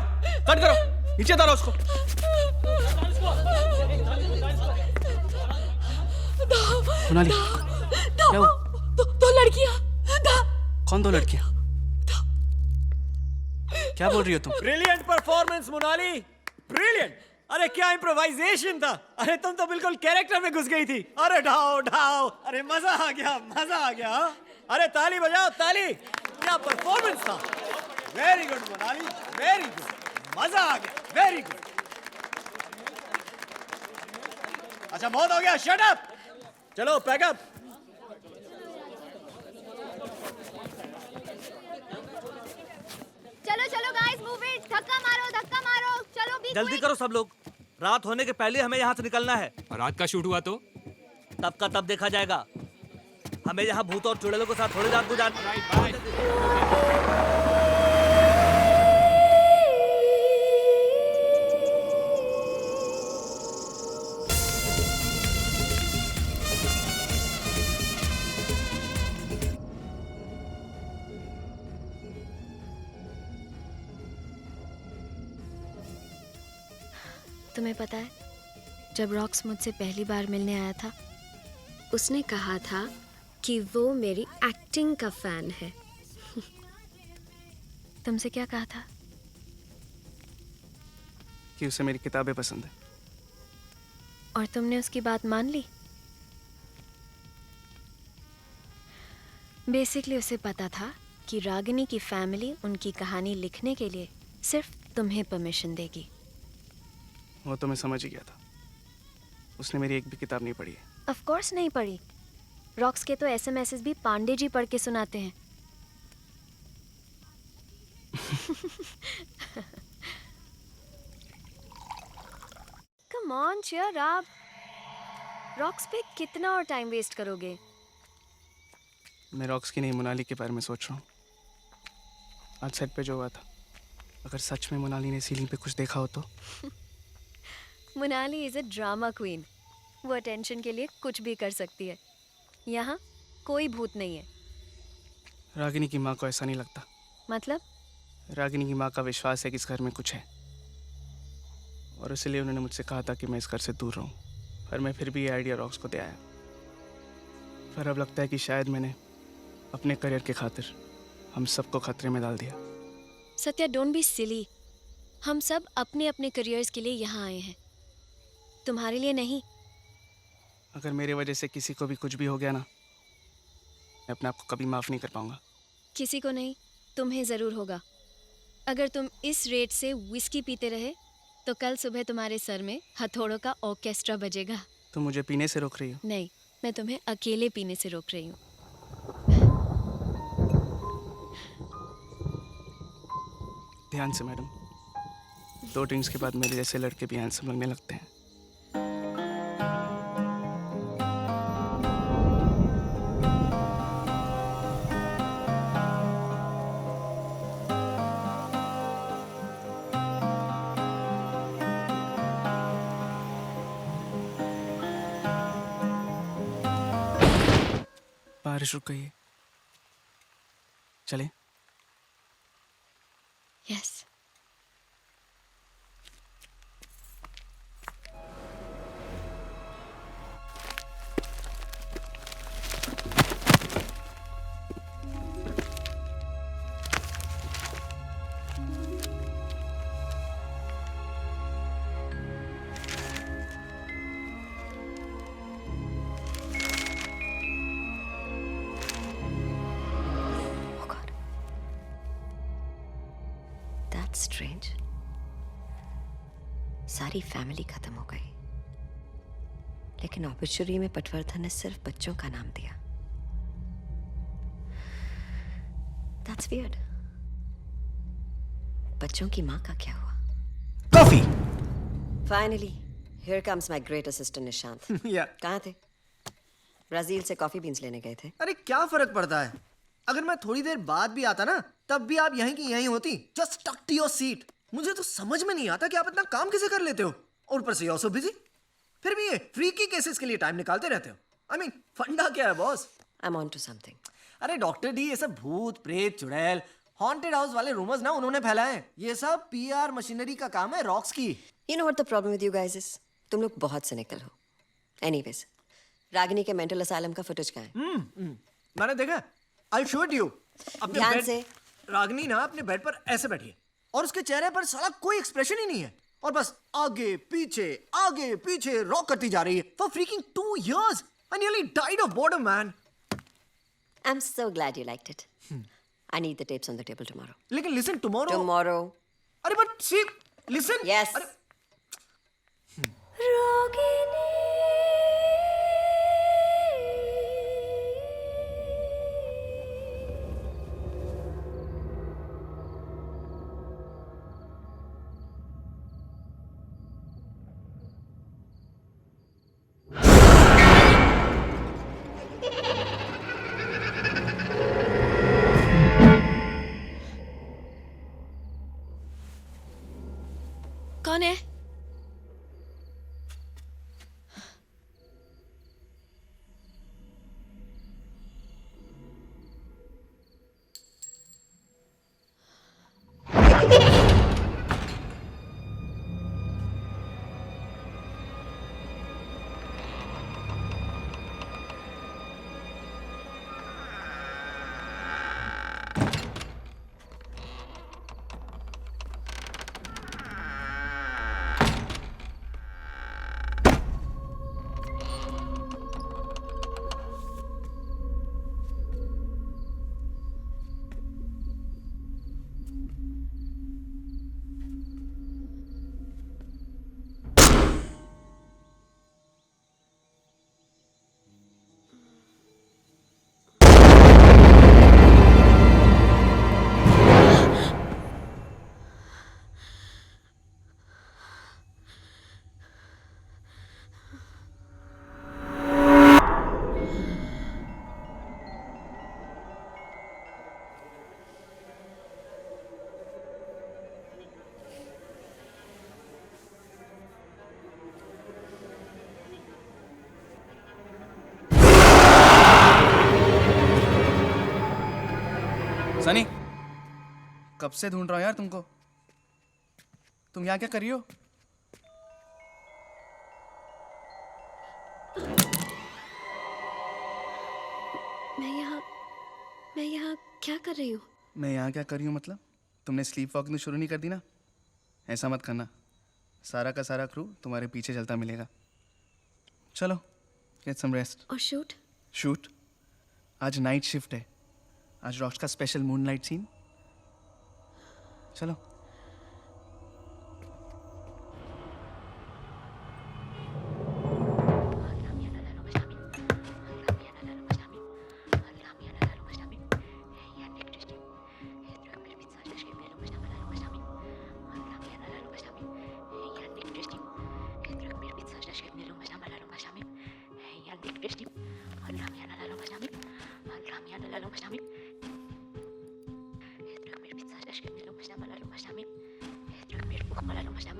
कट करो, नीचे उतारो उसको। मोनाली, क्या हुआ? दो लड़कियां। कौन दो लड़कियां? क्या बोल रही हो तुम? Brilliant performance Monali, brilliant. अरे क्या इम्प्रोवाइजेशन था। अरे तुम तो बिल्कुल कैरेक्टर में घुस गई थी। अरे ढाओ ढाओ, अरे मजा आ गया, मजा आ गया। अरे ताली बजाओ, ताली। क्या परफॉर्मेंस था। Very good Monali, very good, मजा आ गया, वेरी गुड। अच्छा बहुत हो गया, शट अप। चलो पैकअप। चलो चलो गाइस, मूव इट। धक्का मारो, धक्का मारो। चलो बी जल्दी करो सब लोग, रात होने के पहले हमें यहाँ से निकलना है। रात का शूट हुआ तो तब का तब देखा जाएगा। हमें यहाँ भूत और चुड़ैलों के साथ थोड़ी रात गुजारनी। तुम्हें पता है, जब रॉक्स मुझसे पहली बार मिलने आया था, उसने कहा था कि वो मेरी एक्टिंग का फैन है। तुमसे क्या कहा था? कि उसे मेरी किताबें पसंद है। और तुमने उसकी बात मान ली? बेसिकली उसे पता था कि रागिनी की फैमिली उनकी कहानी लिखने के लिए सिर्फ तुम्हें परमिशन देगी। वो तो मैं समझ ही गया था। उसने मेरी एक भी किताब नहीं पढ़ी है। ऑफ कोर्स नहीं पढ़ी, रॉक्स के तो एसएमएसेस भी पांडे जी पढ़ के सुनाते हैं। Come on cheer up. Rocks पे कितना और टाइम वेस्ट करोगे? मैं रॉक्स की नहीं, मोनाली के बारे में सोच रहा हूँ। आज सेट पे जो हुआ था, अगर सच में मोनाली ने सीलिंग पे कुछ देखा हो तो। Monali is a drama queen. वो अटेंशन के लिए कुछ भी कर सकती है। यहाँ कोई भूत नहीं है। रागिनी की माँ को ऐसा नहीं लगता। मतलब? रागिनी की माँ का विश्वास है कि इस घर में कुछ है, और इसलिए उन्होंने मुझसे कहा था कि मैं इस घर से दूर रहूं। पर मैं फिर भी ये आइडिया रॉक्स को दे आया। पर अब लगता है कि शायद मैंने अपने करियर के खातिर हम सबको खतरे में डाल दिया। Satya, don't be silly. हम सब अपने अपने करियर्स के लिए यहाँ आए हैं, तुम्हारे लिए नहीं। अगर मेरे वजह से किसी को भी कुछ भी हो गया ना, मैं अपने आप को कभी माफ नहीं कर पाऊंगा। किसी को नहीं, तुम्हें ज़रूर होगा। अगर तुम इस रेट से विस्की पीते रहे तो कल सुबह तुम्हारे सर में हथौड़ों का ऑर्केस्ट्रा बजेगा। तुम मुझे पीने से रोक रही हो? नहीं, मैं तुम्हें अकेले पीने से रोक रही हूँ। ध्यान से मैडम, 2 ड्रिंक्स के बाद मेरे जैसे लड़के भी हैंडसम लगने लगते हैं। बारिश रुक गई है, चलें? यस। स्ट्रेंज, सारी फैमिली खत्म हो गई, लेकिन ऑब्ituary में पटवर्धन ने सिर्फ बच्चों का नाम दिया। That's weird. बच्चों की माँ का क्या हुआ? Coffee. Finally, here comes my great assistant Nishant. कहाँ थे? ब्राजील से कॉफी बीन्स लेने गए थे। अरे क्या फर्क पड़ता है? अगर मैं थोड़ी देर बाद भी आता ना, तब भी आप यहीं की यहीं होती। Just stuck to your seat. मुझे तो समझ में नहीं आता कि आप इतना काम कैसे कर लेते हो, और ऊपर से यू आर सो बिजी। फिर भी ये फ्रीकी केसेस के लिए टाइम निकालते रहते हो। आई मीन, फंडा क्या है boss? I am on to something. अरे डॉक्टर डी, ये सब भूत प्रेत चुड़ैल हॉन्टेड हाउस वाले रूमर्स ना उन्होंने फैलाए हैं। ये सब पीआर मशीनरी का काम है रॉक्स की। You know what the problem with you guys is? तुम लोग बहुत सिनिकल हो। एनीवेज, रागिनी के मेंटल असाइलम का फुटेज कहाँ है? मैंने देखा। I show it you. अपने ध्यान बेड से। रागिनी ना अपने बेड पर ऐसे बैठी है, और उसके चेहरे पर साला कोई एक्सप्रेशन ही नहीं है, और बस आगे पीछे रॉक करती जा रही है for freaking 2 years. I nearly died of boredom, man. I'm so glad you liked it. I need the tapes on the table tomorrow. लेकिन listen, tomorrow. Tomorrow. अरे but see, listen. Yes. अरे कौन है? कब से ढूंढ रहा हूँ यार तुमको। तुम यहाँ क्या कर रही हो? मैं यहाँ क्या कर रही हूँ? मैं यहाँ क्या कर रही हूँ मतलब? तुमने स्लीप वॉकिंग शुरू नहीं कर दी ना? ऐसा मत करना, सारा का सारा क्रू तुम्हारे पीछे चलता मिलेगा। चलो गेट सम रेस्ट। और शूट? शूट आज नाइट शिफ्ट है, आज रॉक्स का स्पेशल मूनलाइट सीन। चलो।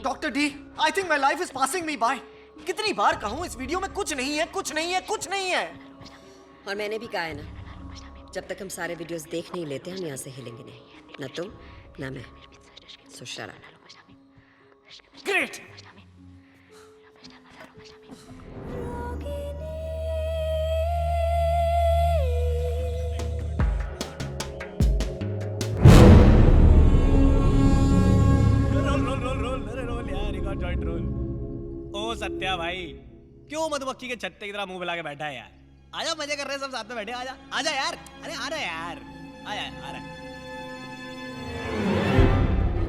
Doctor D, I think my life is passing me by. कितनी बार कहूँ इस वीडियो में कुछ नहीं है, कुछ नहीं है, कुछ नहीं है। और मैंने भी कहा है ना, जब तक हम सारे वीडियोस देख नहीं लेते हम यहाँ से हिलेंगे नहीं, ना तुम ना मैं। सो शट अप। ग्रेट। ओ सत्या भाई, क्यों मधुमक्खी के छत्ते की तरह मुंह फैला के बैठा है यार? आजा, मजे कर रहे हैं सब साथ में बैठे। आजा आजा यार, अरे आ रहा यार, आया आ रहा।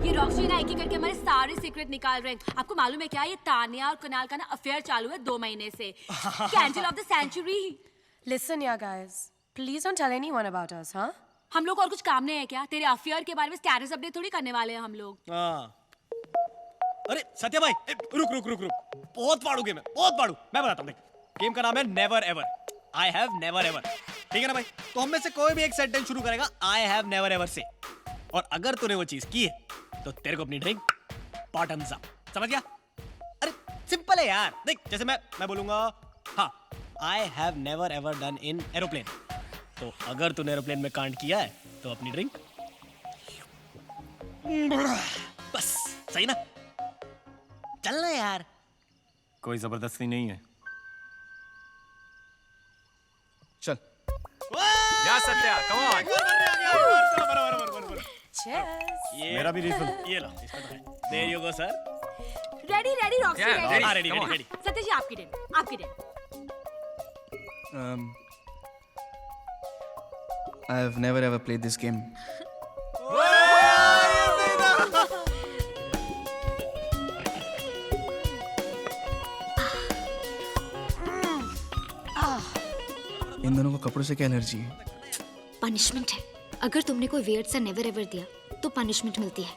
ये रॉक्सी ना एक एक करके हमारे सारे सीक्रेट निकाल रहे हैं। आपको मालूम है क्या, ये तानिया और कुणाल का ना अफेयर चालू है 2 महीने से। Candle of the century. Listen, yeah, guys. Please don't tell anyone about us, huh? हम लोग और कुछ काम नहीं है क्या? तेरे अफेयर के बारे में स्टेटस अपडेट थोड़ी करने वाले हैं हम लोग। हाँ। अरे सत्या भाई, रुक रुक रुक रुक, बहुत पाड़ू गेम है, बहुत पाड़ू। मैं बताता हूँ, देख, गेम का नाम है never ever. I have never ever, ठीक है ना भाई? तो हम में से कोई भी एक सेंटेंस शुरू करेगा आई हैव नेवर एवर से, और अगर तूने वो चीज की है तो तेरे को अपनी ड्रिंक बॉटम्स अप, समझ गया? अरे सिंपल है यार, देख जैसे मैं बोलूंगा हाँ, I have never ever done in aeroplane, तो अगर तूने एरोप्लेन में कांड किया है तो अपनी ड्रिंक बस, सही ना? चलना यार, कोई जबरदस्ती नहीं है। चल। या सत्या, कम ऑन। मेरा भी रिफिल। ये लो, इसमें तो है। There you go, sir. Ready ready Roxy ready. हाँ, रेडी रेडी रेडी। सत्या जी आपकी टेन, आपकी ten. I have never ever played this game. इन दोनों को कपड़ों से क्या एलर्जी है? पनिशमेंट है। अगर तुमने कोई वियर्ड सा नेवर एवर दिया तो पनिशमेंट मिलती है।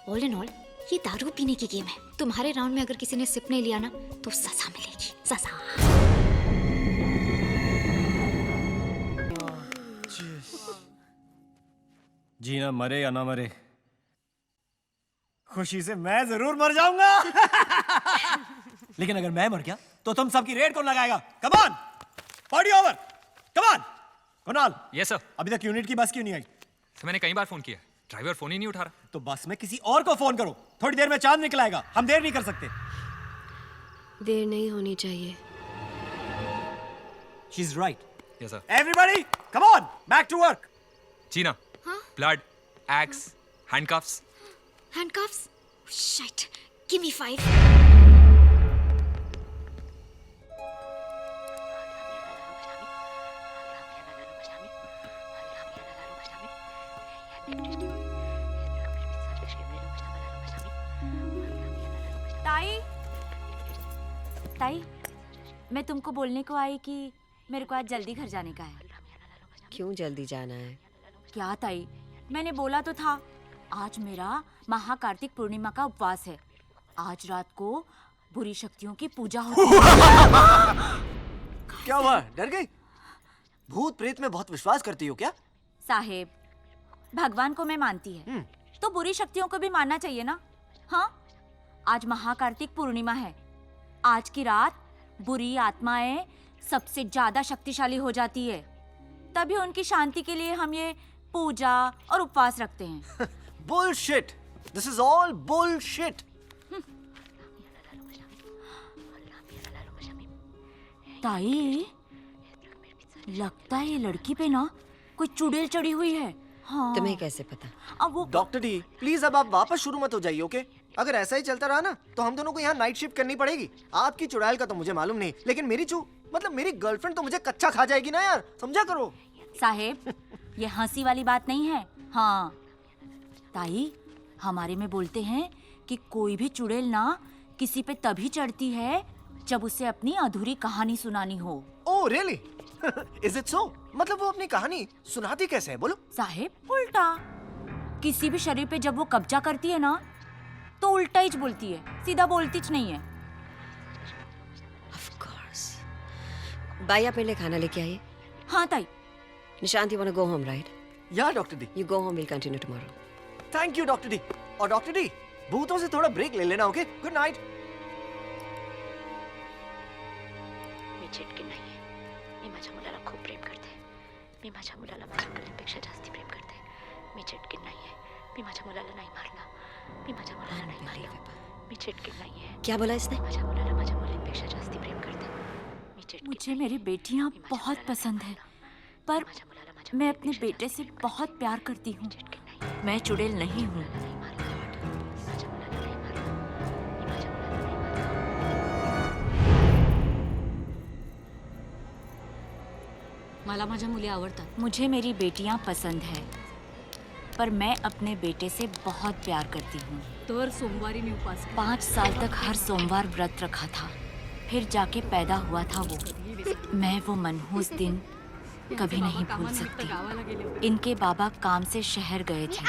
ऑल इन ऑल ये दारू पीने की गेम है। तुम्हारे राउंड में अगर किसी ने सिप नहीं लिया ना तो सजा मिलेगी, सजा। जीना मरे या ना मरे, खुशी से मैं जरूर मर जाऊंगा। लेकिन अगर मैं मर गया तो तुम सबकी रेड कौन लगाएगा? Come on, party over, come on. Kunal, yes sir. अभी तक यूनिट की बस क्यों नहीं आई? सर मैंने कई बार फोन किया, ड्राइवर फोन ही नहीं उठा रहा। तो बस में किसी और को फोन करो, थोड़ी देर में चांद निकल आएगा, हम देर नहीं कर सकते। देर नहीं होनी चाहिए। She is right. Yes sir. Everybody come on, back to work. Jeena, blood, x, handcuffs. Handcuffs? Shit, give me 5। ताई, ताई, मैं तुमको बोलने को आई कि मेरे को आज जल्दी घर जाने का है। क्यों जल्दी जाना है? क्या ताई, मैंने बोला तो था, आज मेरा महाकार्तिक पूर्णिमा का उपवास है। आज रात को बुरी शक्तियों की पूजा होती है। क्या हुआ, डर गई? भूत प्रेत में बहुत विश्वास करती हो क्या? साहेब, भगवान को मैं मानती है तो बुरी शक्तियों को भी मानना चाहिए ना। हाँ, आज महाकार्तिक पूर्णिमा है। आज की रात बुरी आत्माएं सबसे ज्यादा शक्तिशाली हो जाती है, तभी उनकी शांति के लिए हम ये पूजा और उपवास रखते हैं। bullshit. This is all bullshit. ताई, लगता है ये लड़की पे ना कोई चुड़ैल चढ़ी हुई है। हाँ। तुम्हें कैसे पता? अब वो डॉक्टर डी, प्लीज अब आप वापस शुरू मत हो जाइए, ओके? अगर ऐसा ही चलता रहा ना तो हम दोनों को यहाँ नाइट शिफ्ट करनी पड़ेगी। आपकी चुड़ैल का तो मुझे मालूम नहीं, लेकिन मेरी गर्लफ्रेंड तो मुझे कच्चा खा जाएगी ना यार, समझा करो। साहेब, ये हंसी वाली बात नहीं है। हाँ ताई, हमारे में बोलते हैं कि कोई भी चुड़ैल ना किसी पे तभी चढ़ती है जब उसे अपनी अधूरी कहानी सुनानी हो। Oh really? Is it so? मतलब वो अपनी कहानी सुनाती कैसे है, बोलो? साहेब, उल्टा। किसी भी शरीर पे जब वो कब्जा करती है ना तो उल्टा ही बोलती है, सीधा बोलती च नहीं है। Of course. बाई, आप मेरे लिए खाना लेके आइए। हाँ ताई। Nishant, you wanna go home, right? Yeah, doctor D. You go home, we'll continue tomorrow. Thank you doctor D. और डॉक्टर डी, भूतों से थोड़ा ब्रेक ले लेना, ओके? Good night. मी चिटकी नाहीये. मी माझ्या मुलाला खूप प्रेम करते. मी माझ्या मुलाला माझ्या मुलींपेक्षा जास्ती प्रेम करते. मी चिटकी नाहीये. मी माझ्या मुलाला नाही मारला. मी माझ्या मुलाला नाही मारला. मी चिटकी नाहीये. क्या बोला इसने? माझ्या मुलाला माझ्या मुलींपेक्षा जास्ती प्रेम करते. मी चिटकी. मुझे मेरी बेटियां बहुत पसंद है, पर मैं अपने बेटे से बहुत प्यार करती हूँ। मैं चुड़ैल नहीं हूँ। मला माझ्या मुली आवडतात. मुझे मेरी बेटियां पसंद है, पर मैं अपने बेटे से बहुत प्यार करती हूँ। तर सोमवारी मी उपवास केला. 5 साल तक हर सोमवार व्रत रखा था, फिर जाके पैदा हुआ था वो। मैं वो मनहूस दिन कभी नहीं भूल सकती। इनके बाबा काम से शहर गए थे।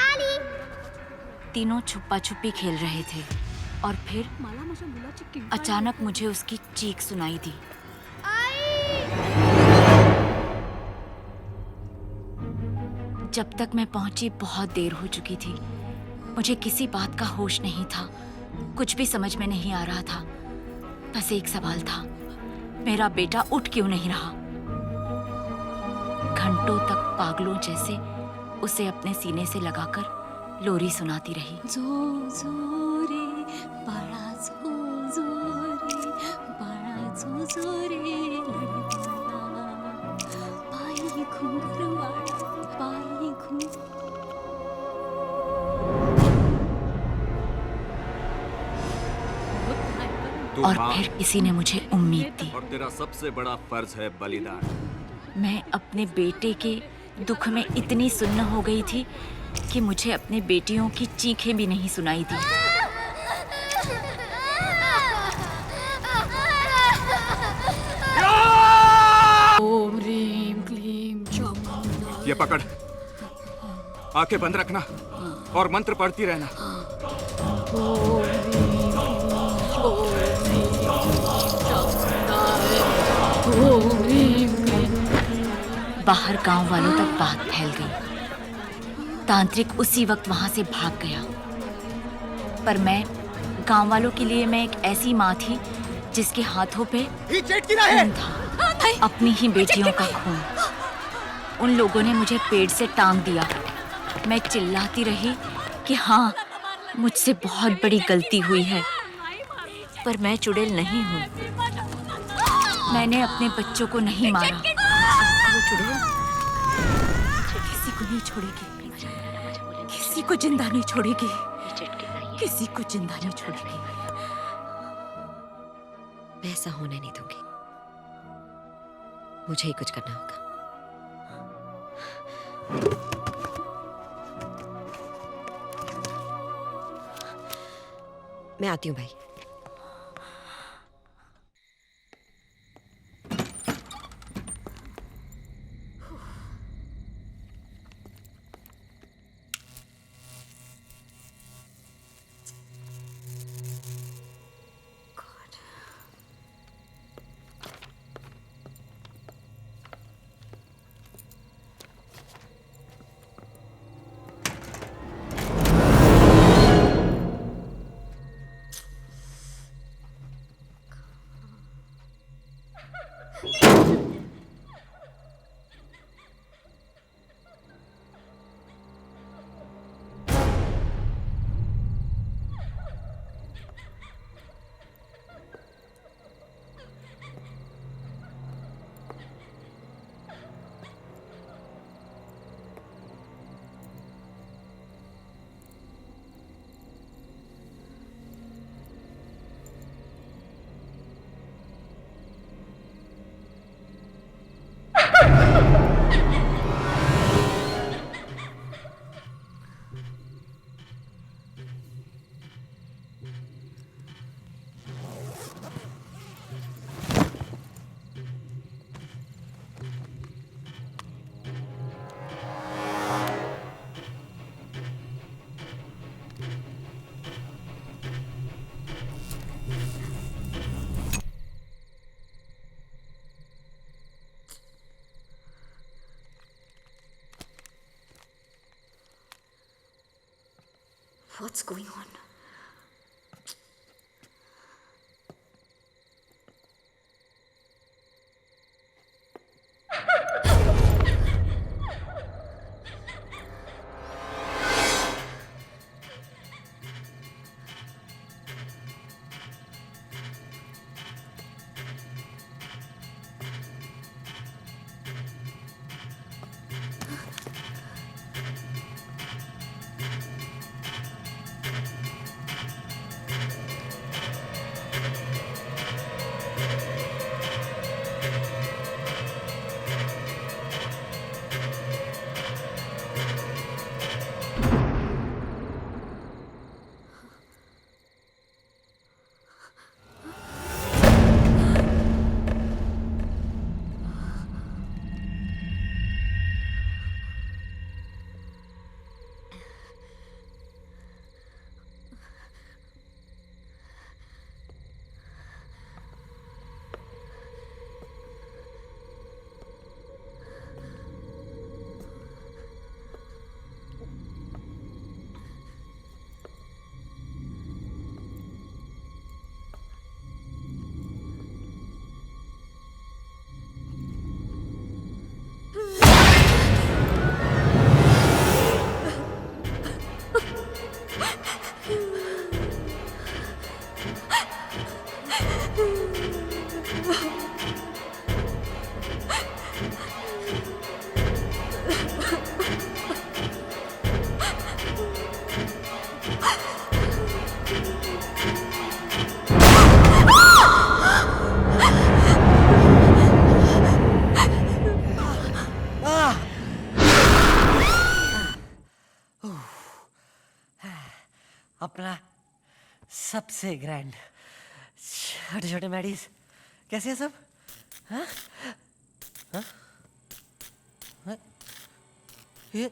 तीनों छुपा छुपी खेल रहे थे और फिर अचानक मुझे उसकी चीख सुनाई दी। जब तक मैं पहुंची बहुत देर हो चुकी थी। मुझे किसी बात का होश नहीं था, कुछ भी समझ में नहीं आ रहा था। बस एक सवाल था, मेरा बेटा उठ क्यों नहीं रहा? घंटों तक पागलों जैसे उसे अपने सीने से लगाकर लोरी सुनाती रही। जो जो रे बाळा, जो जो रे बाळा, जो जो रे लडवाळा, पायी घुंगरवाळा, पायी घुंगर। और फिर किसी ने मुझे उम्मीद दी। और तेरा सबसे बड़ा फर्ज है बलिदान। मैं अपने बेटे के दुख में इतनी सुन्न हो गई थी कि मुझे अपने बेटियों की चीखें भी नहीं सुनाई दी। ओम ह्रीम क्लीम चम। ये पकड़, आंखें बंद रखना और मंत्र पढ़ती रहना। बाहर गांव वालों तक बात फैल गई। तांत्रिक उसी वक्त वहां से भाग गया। पर मैं गांव वालों के लिए मैं एक ऐसी माँ थी जिसके हाथों पे खून था, अपनी ही बेटियों का खून। उन लोगों ने मुझे पेड़ से टांग दिया। मैं चिल्लाती रही कि हाँ, मुझसे बहुत बड़ी गलती हुई है, पर मैं चुड़ैल नहीं हूँ। मैंने अपने बच्चों को नहीं मारा। वो चुड़ैल किसी को नहीं छोड़ेगी, किसी को जिंदा नहीं छोड़ेगी, किसी को जिंदा नहीं छोड़ेगी। मैं ऐसा होने नहीं दूंगी। मुझे ही कुछ करना होगा। मैं आती हूँ भाई। What's going on? अपना सबसे ग्रैंड छोटे छोटे मैडीज कैसे हैं सब? हाँ? हाँ? हाँ? ये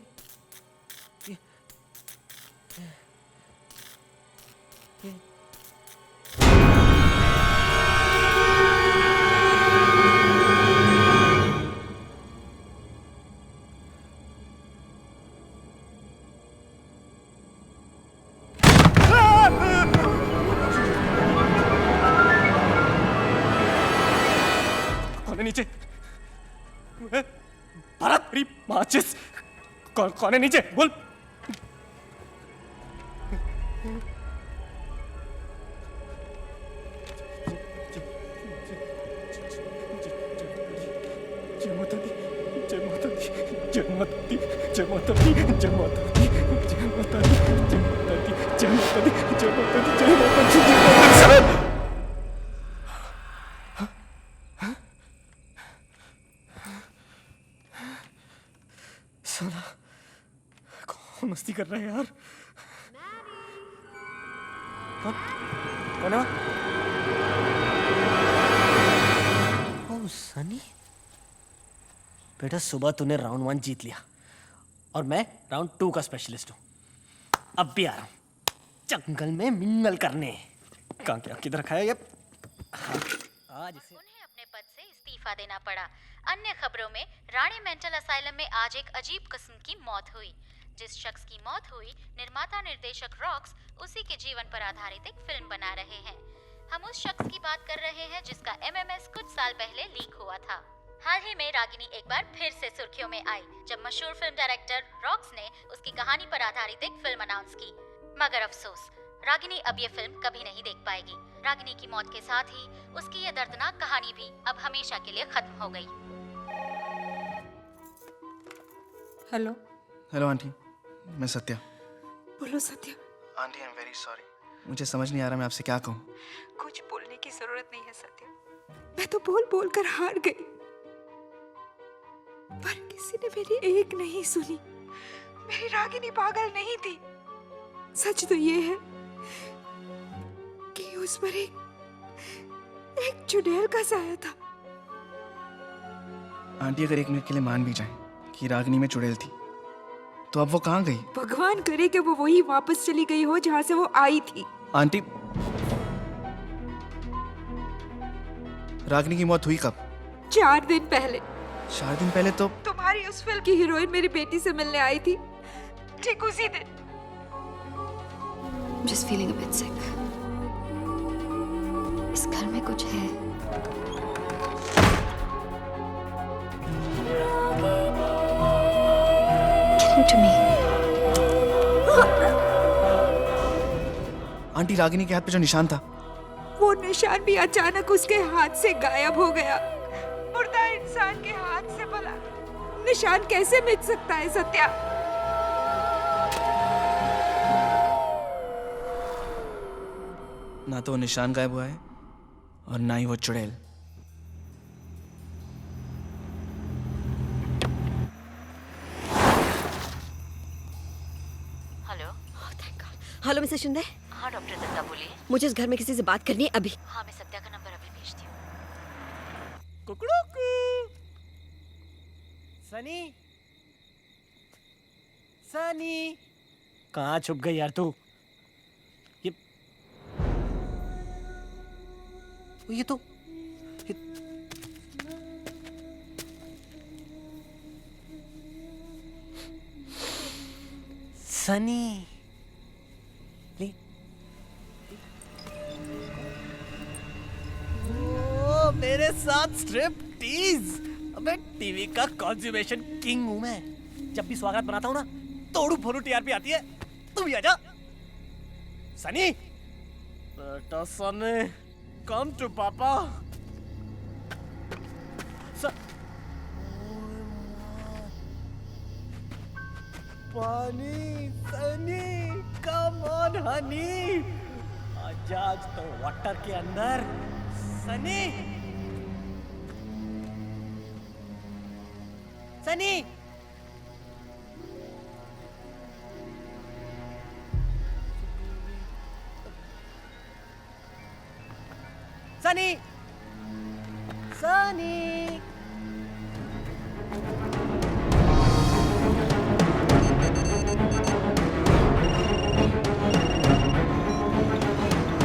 नीचे भारत मेरी माचिस कौन है नीचे बोल। जय माता दी जय माता दी जय माता दी जय माता दी जय माता दी जय माता दी जय माता दी जय माता दी जय माता दी जय माता दी। साला कौन मस्ती कर रहा है यार? कौन है? ओह सनी, बेटा सुबह तूने राउंड 1 जीत लिया और मैं राउंड 2 का स्पेशलिस्ट हूँ। अब भी आ रहा हूँ जंगल में मिंगल करने। कहाँ क्या किधर खाया ये? आज उन्हें अपने पद से इस्तीफा देना पड़ा। अन्य खबरों में रानी मेंटल असाइलम में आज एक अजीब किस्म की मौत हुई। जिस शख्स की मौत हुई, निर्माता निर्देशक रॉक्स उसी के जीवन पर आधारित एक फिल्म बना रहे हैं। हम उस शख्स की बात कर रहे हैं जिसका MMS कुछ साल पहले लीक हुआ था। हाल ही में रागिनी एक बार फिर से सुर्खियों में आई जब मशहूर फिल्म डायरेक्टर रॉक्स ने उसकी कहानी पर आधारित एक फिल्म अनाउंस की। मगर अफसोस, रागिनी अब ये फिल्म कभी नहीं देख पाएगी। रागिनी की मौत के साथ ही उसकी ये दर्दनाक कहानी भी अब हमेशा के लिए खत्म हो गई। हेलो हेलो आंटी, मैं सत्या। बोलो Satya. Aunty I am very sorry, मुझे समझ नहीं आ रहा मैं आपसे क्या कहूँ। कुछ बोलने की जरूरत नहीं है सत्या, मैं तो बोल बोल कर हार गई, पर किसी ने मेरी एक नहीं सुनी। मेरी रागिनी पागल नहीं थी। सच तो ये है कि उस पर एक चुड़ैल का साया था। आंटी अगर एक मिनट के लिए मान भी जाए कि रागिनी में चुड़ैल थी, तो अब वो कहाँ गई? भगवान करे कि वो वही वापस चली गई हो जहाँ से वो आई थी। आंटी, रागिनी की मौत हुई कब? 4 दिन पहले। 4 दिन पहले तो तुम्हारी उस फिल्म की हीरोइन मेरी बेटी से मिलने आई थी, ठीक उसी दिन। I'm just feeling a bit sick. इस घर में कुछ है. Listen to me. Aunty, Ragini के हाथ पे जो निशान था, वो निशान भी अचानक उसके हाथ से गायब हो गया। मुर्दा इंसान के हाथ से भला निशान कैसे मिट सकता है सत्या? ना तो वो निशान गायब हुआ है और ना ही वो चुड़ैल। हेलो। Hello Mrs Shinde. हाँ डॉक्टर दत्ता बोलिए। मुझे इस घर में किसी से बात करनी है अभी। हाँ मैं सत्या का नंबर अभी भेजती हूँ। सनी, सनी, कहाँ छुप गई यार तू? ये तो सनी ले। ओ, मेरे साथ स्ट्रिप टीज। अबे टीवी का कंज्यूमेशन किंग हूं मैं। जब भी स्वागत बनाता हूं ना, तोड़ू फोड़ू टीआरपी आती है। तू भी आजा। सनी, बेटा सनी, कम टू पापा। पानी, सनी, कम ऑन हनी। आजा आज तो वाटर के अंदर। Sunny, Sunny, Sunny, Sunny.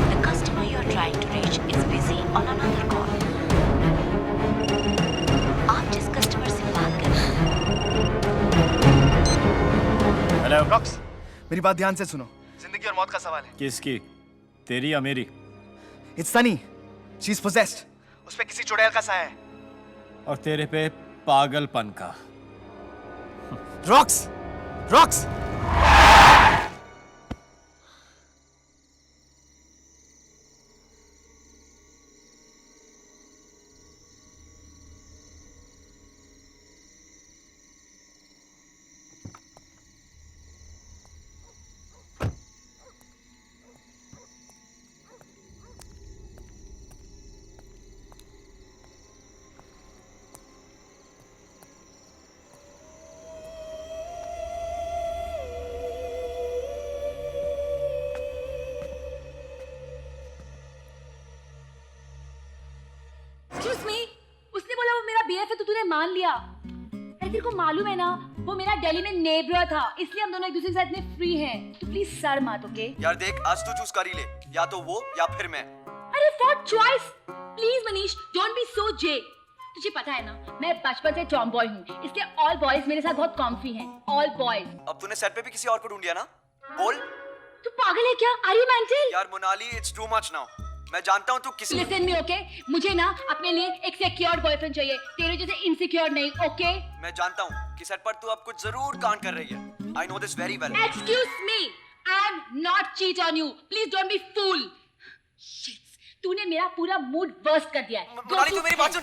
The customer you are trying to reach is busy on another call. आप जिस कस्टमर से बात कर रहे हैं। हेलो रॉक्स, मेरी बात ध्यान से सुनो। जिंदगी और मौत का सवाल है। किसकी? तेरी या मेरी? It's Sunny, she is possessed. उस पे किसी चुड़ैल का साया है। और तेरे पे पागलपन का। Rocks, rocks. Excuse me, उसने बोला वो मेरा BF है तो तूने मान लिया। अरे तेरे को मालूम है ना, वो मेरा दिल्ली में नेबर था, इसलिए हम दोनों एक दूसरे के साथ इतने फ्री हैं। तो प्लीज सर मत, ओके? यार देख, आज तू चूज कर ही ले, या तो वो या फिर मैं। अरे for choice, please Manish, don't be so J. तुझे पता है ना, मैं बचपन से टॉम बॉय हूँ, इसलिए ऑल बॉयज मेरे साथ बहुत कॉम्फी हैं। All boys. अब तूने सेट पे भी किसी और को ढूंढ लिया ना? बोल। तू पागल है क्या? Are you mental? यार Monali, it's too much now. मैं जानता हूँ तू किसी। Listen me, okay? मुझे ना अपने लिए एक सिक्योर बॉयफ्रेंड चाहिए, तेरे जैसे इनसिक्योर नहीं, ओके? मैं जानता हूँ कि सेट पर तू अब कुछ जरूर कांड कर रही है। I know this very well. Excuse me, I'm not cheat on you. Please don't be fool. Shit, तूने मेरा पूरा मूड बर्स्ट कर दिया है। मोनाली, तू मेरी बात सुन।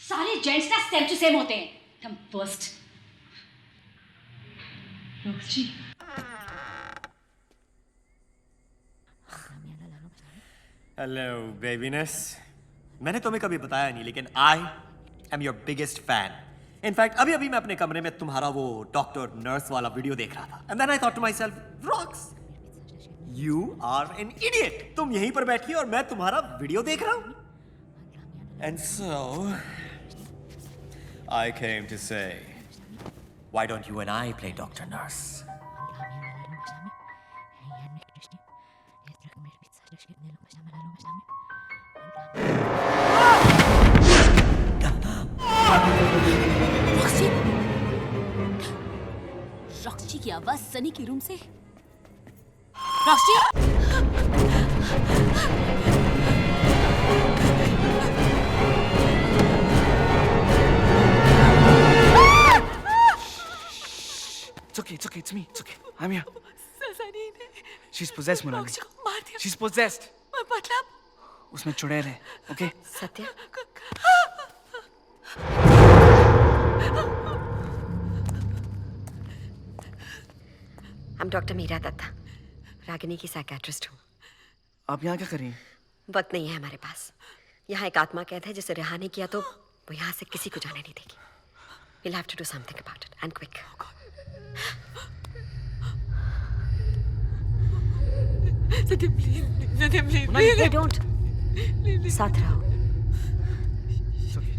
सारे जेंट्स ना सेम टू सेम होते हैं। तुम बर्स्ट। रोजी। हेलो बेबीनेस। मैंने तुम्हें कभी बताया नहीं, लेकिन I am your biggest fan. In fact अभी अभी मैं अपने कमरे में तुम्हारा वो डॉक्टर नर्स वाला वीडियो देख रहा था। And then I thought to my self, Rocks, you are an idiot. तुम यहीं पर बैठी और मैं तुम्हारा वीडियो देख रहा हूं। And so I came to say, why don't you and I play doctor nurse? Roxy की आवाज सनी के रूम से। Roxy It's okay, it's me. It's okay. I'm here. Sunny ने She's possessed, Monali. रॉक्सी को मार दिया। She's possessed. मतलब उसमें चुड़ैल है, okay? Satya I'm doctor Meera Datta, Ragini की साइकेट्रिस्ट हूँ। आप यहाँ क्या कर रही हैं? वक्त नहीं है हमारे पास। यहाँ एक आत्मा कैद है जिसे रिहा नहीं किया तो वो यहाँ से किसी को जाने नहीं देगी। We'll have to do something about it and quick. Satya please Satya please Monali, don't. साथ रहो। It's okay.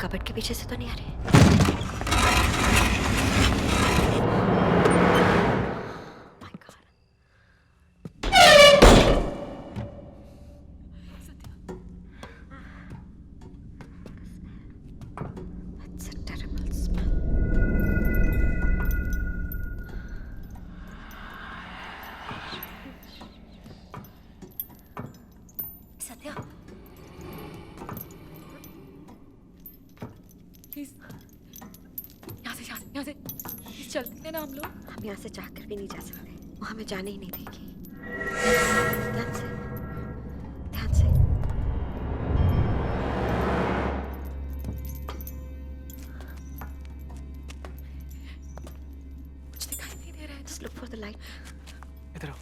कबर्ड के पीछे से तो नहीं आ रहे। That's a terrible smell. Satya please यहाँ से प्लीज चलते हैं ना हम लोग। हम यहाँ से जाकर भी नहीं जा सकते, वो हमें जाने ही नहीं देगी। ध्यान से, ध्यान से। कुछ दिखाई नहीं दे रहा है। Just look for the light. इधर आओ।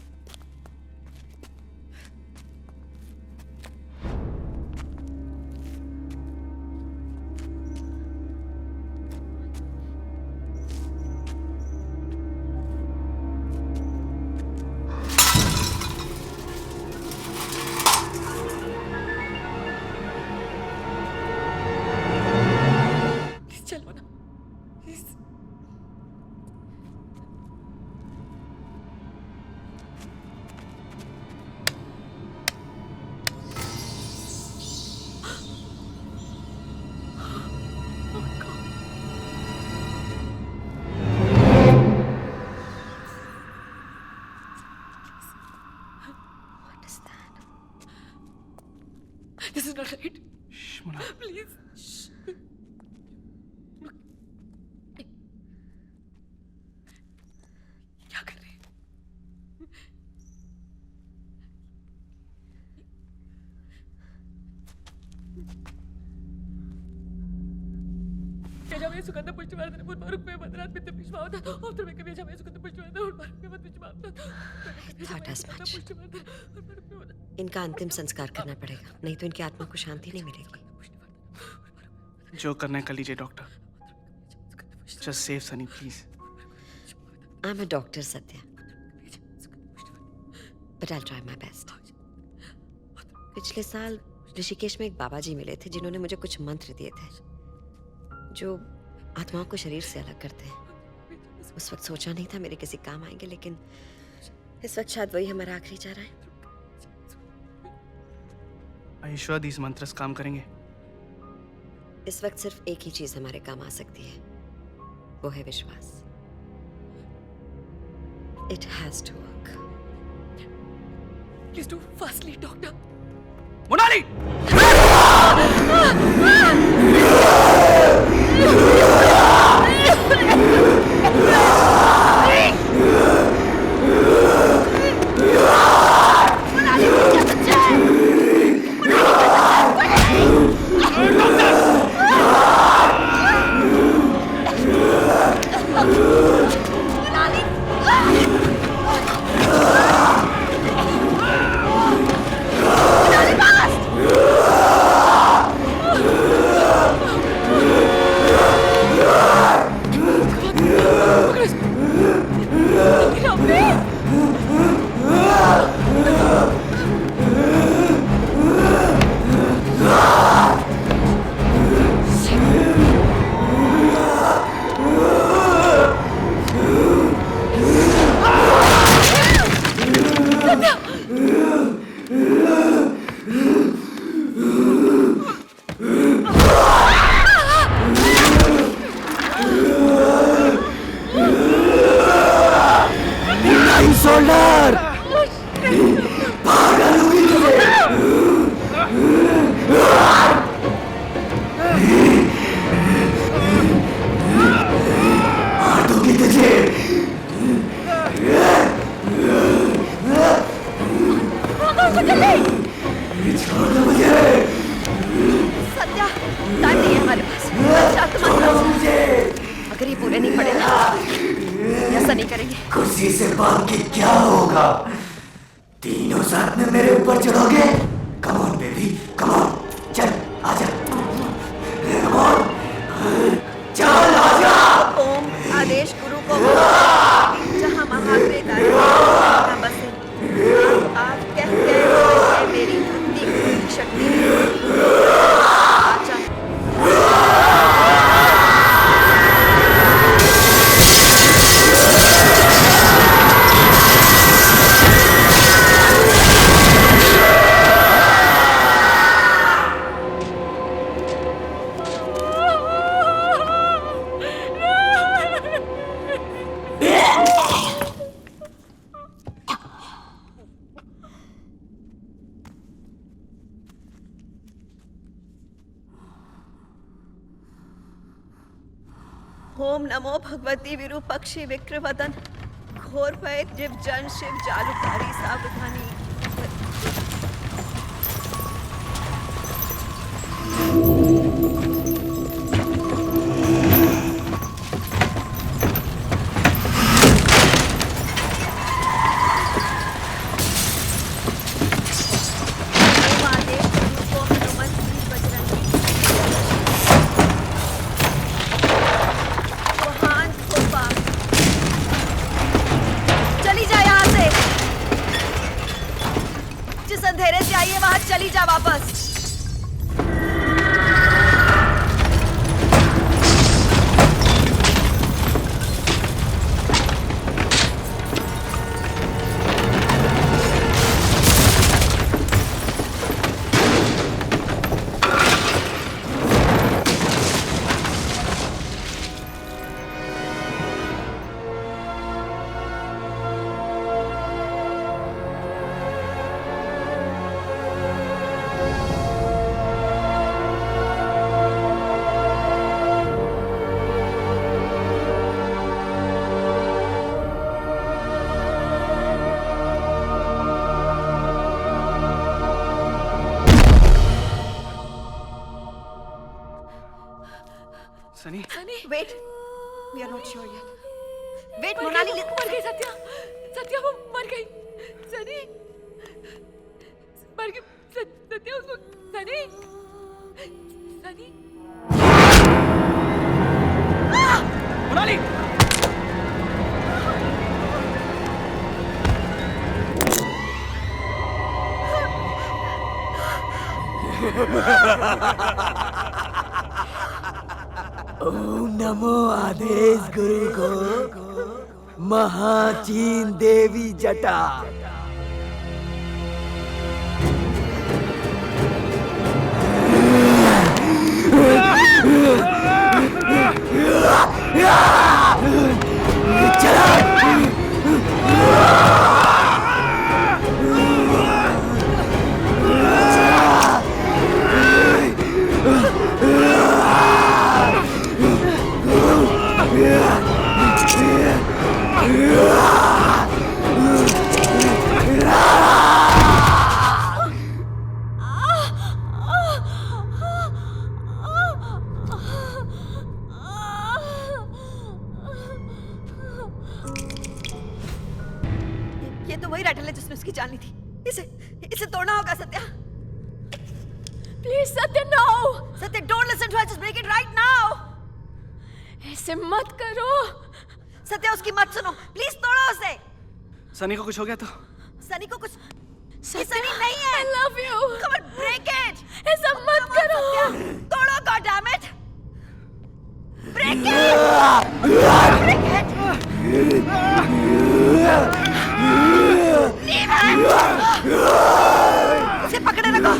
प्लीज चलो ना please. What is that? This is not right. Shh, Monali. Please. क्या कर रहे हैं? यजामे सुगंध पुष्टिवर्धन पूर्वरूपे मदरात् पित्त पुष्पावत औत्रमे कवि यजामे सुगंध पुष्टिवर्धन पूर्वरूपे मद पुष्पावत Thought as much. इनका अंतिम संस्कार करना पड़ेगा, नहीं तो इनकी आत्मा को शांति नहीं मिलेगी। जो करना है कर लीजिए doctor. Just save Sunny, please. I'm a doctor, Satya. But I'll try my best. पिछले साल ऋषिकेश में एक बाबा जी मिले थे जिन्होंने मुझे कुछ मंत्र दिए थे जो आत्माओं को शरीर से अलग करते हैं। उस वक्त सोचा नहीं था मेरे किसी काम आएंगे, लेकिन इस वक्त शायद वही हमारा आखिरी चारा है। Are you sure these mantras काम करेंगे? इस वक्त सिर्फ एक ही चीज हमारे काम आ सकती है, वो है विश्वास। It has to work. Please do fastly, doctor. Monali! जाकर ही पूरे नहीं पड़े ना, ऐसा नहीं करेंगे। कुर्सी से बाकी क्या होगा? तीनों साथ में मेरे ऊपर चढ़ोगे? Come on baby, come on, चल आजा, कम ऑन, चल आजा। ओम आदेश गुरु को जहाँ महात्मे का बसे, आप कह गए मेरी धरती की शक्ति। ओम नमो भगवती विरूपक्षी विक्रवदन घोर भय जीव जन शिव जालुकारी सावधानी। चली जा वापस। Sunny, wait, we are not sure yet. Wait, Monali मर गई सत्या, सत्या वो मर गई। सनी मर गई, सत्या उसको, सनी, सनी। मोनाली, ओम नमो आदेश गुरु को महाचीन देवी जटा। ये तो वही राइटल है जिसने उसकी जान ली थी। इसे तोड़ना होगा Satya. Please Satya, no. Satya, don't listen to her, just break it right now. ऐसे मत करो। सत्या, उसकी मत सुनो, प्लीज तोड़ो उसे। सनी को कुछ हो गया तो? सनी को कुछ? ये सनी नहीं है। I love you. Come on, break it. ऐसा मत करो। सत्या, तोड़ो, God damn it. Break it. Break it. उसे पकड़े रखो।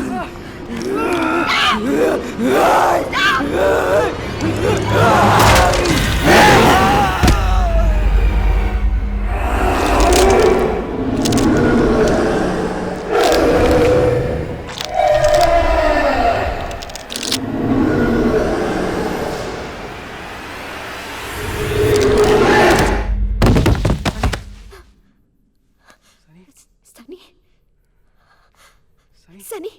सनी,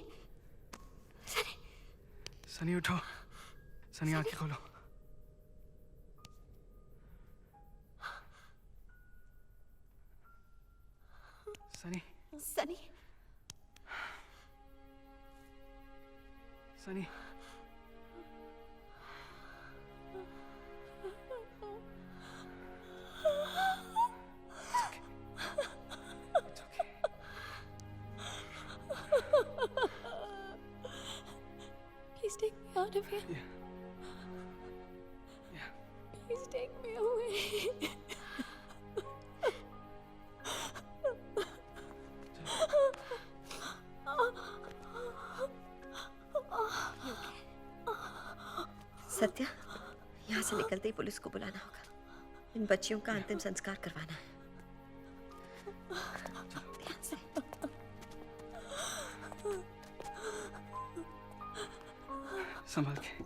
सनी उठो, सनी आंखें खोलो। Sunny Sunny Sunny Please take me out of here. Please take me away. Satya, यहाँ से निकलते ही पुलिस को बुलाना होगा। इन बच्चियों का अंतिम संस्कार करवाना है। ध्यान से। संभाल के।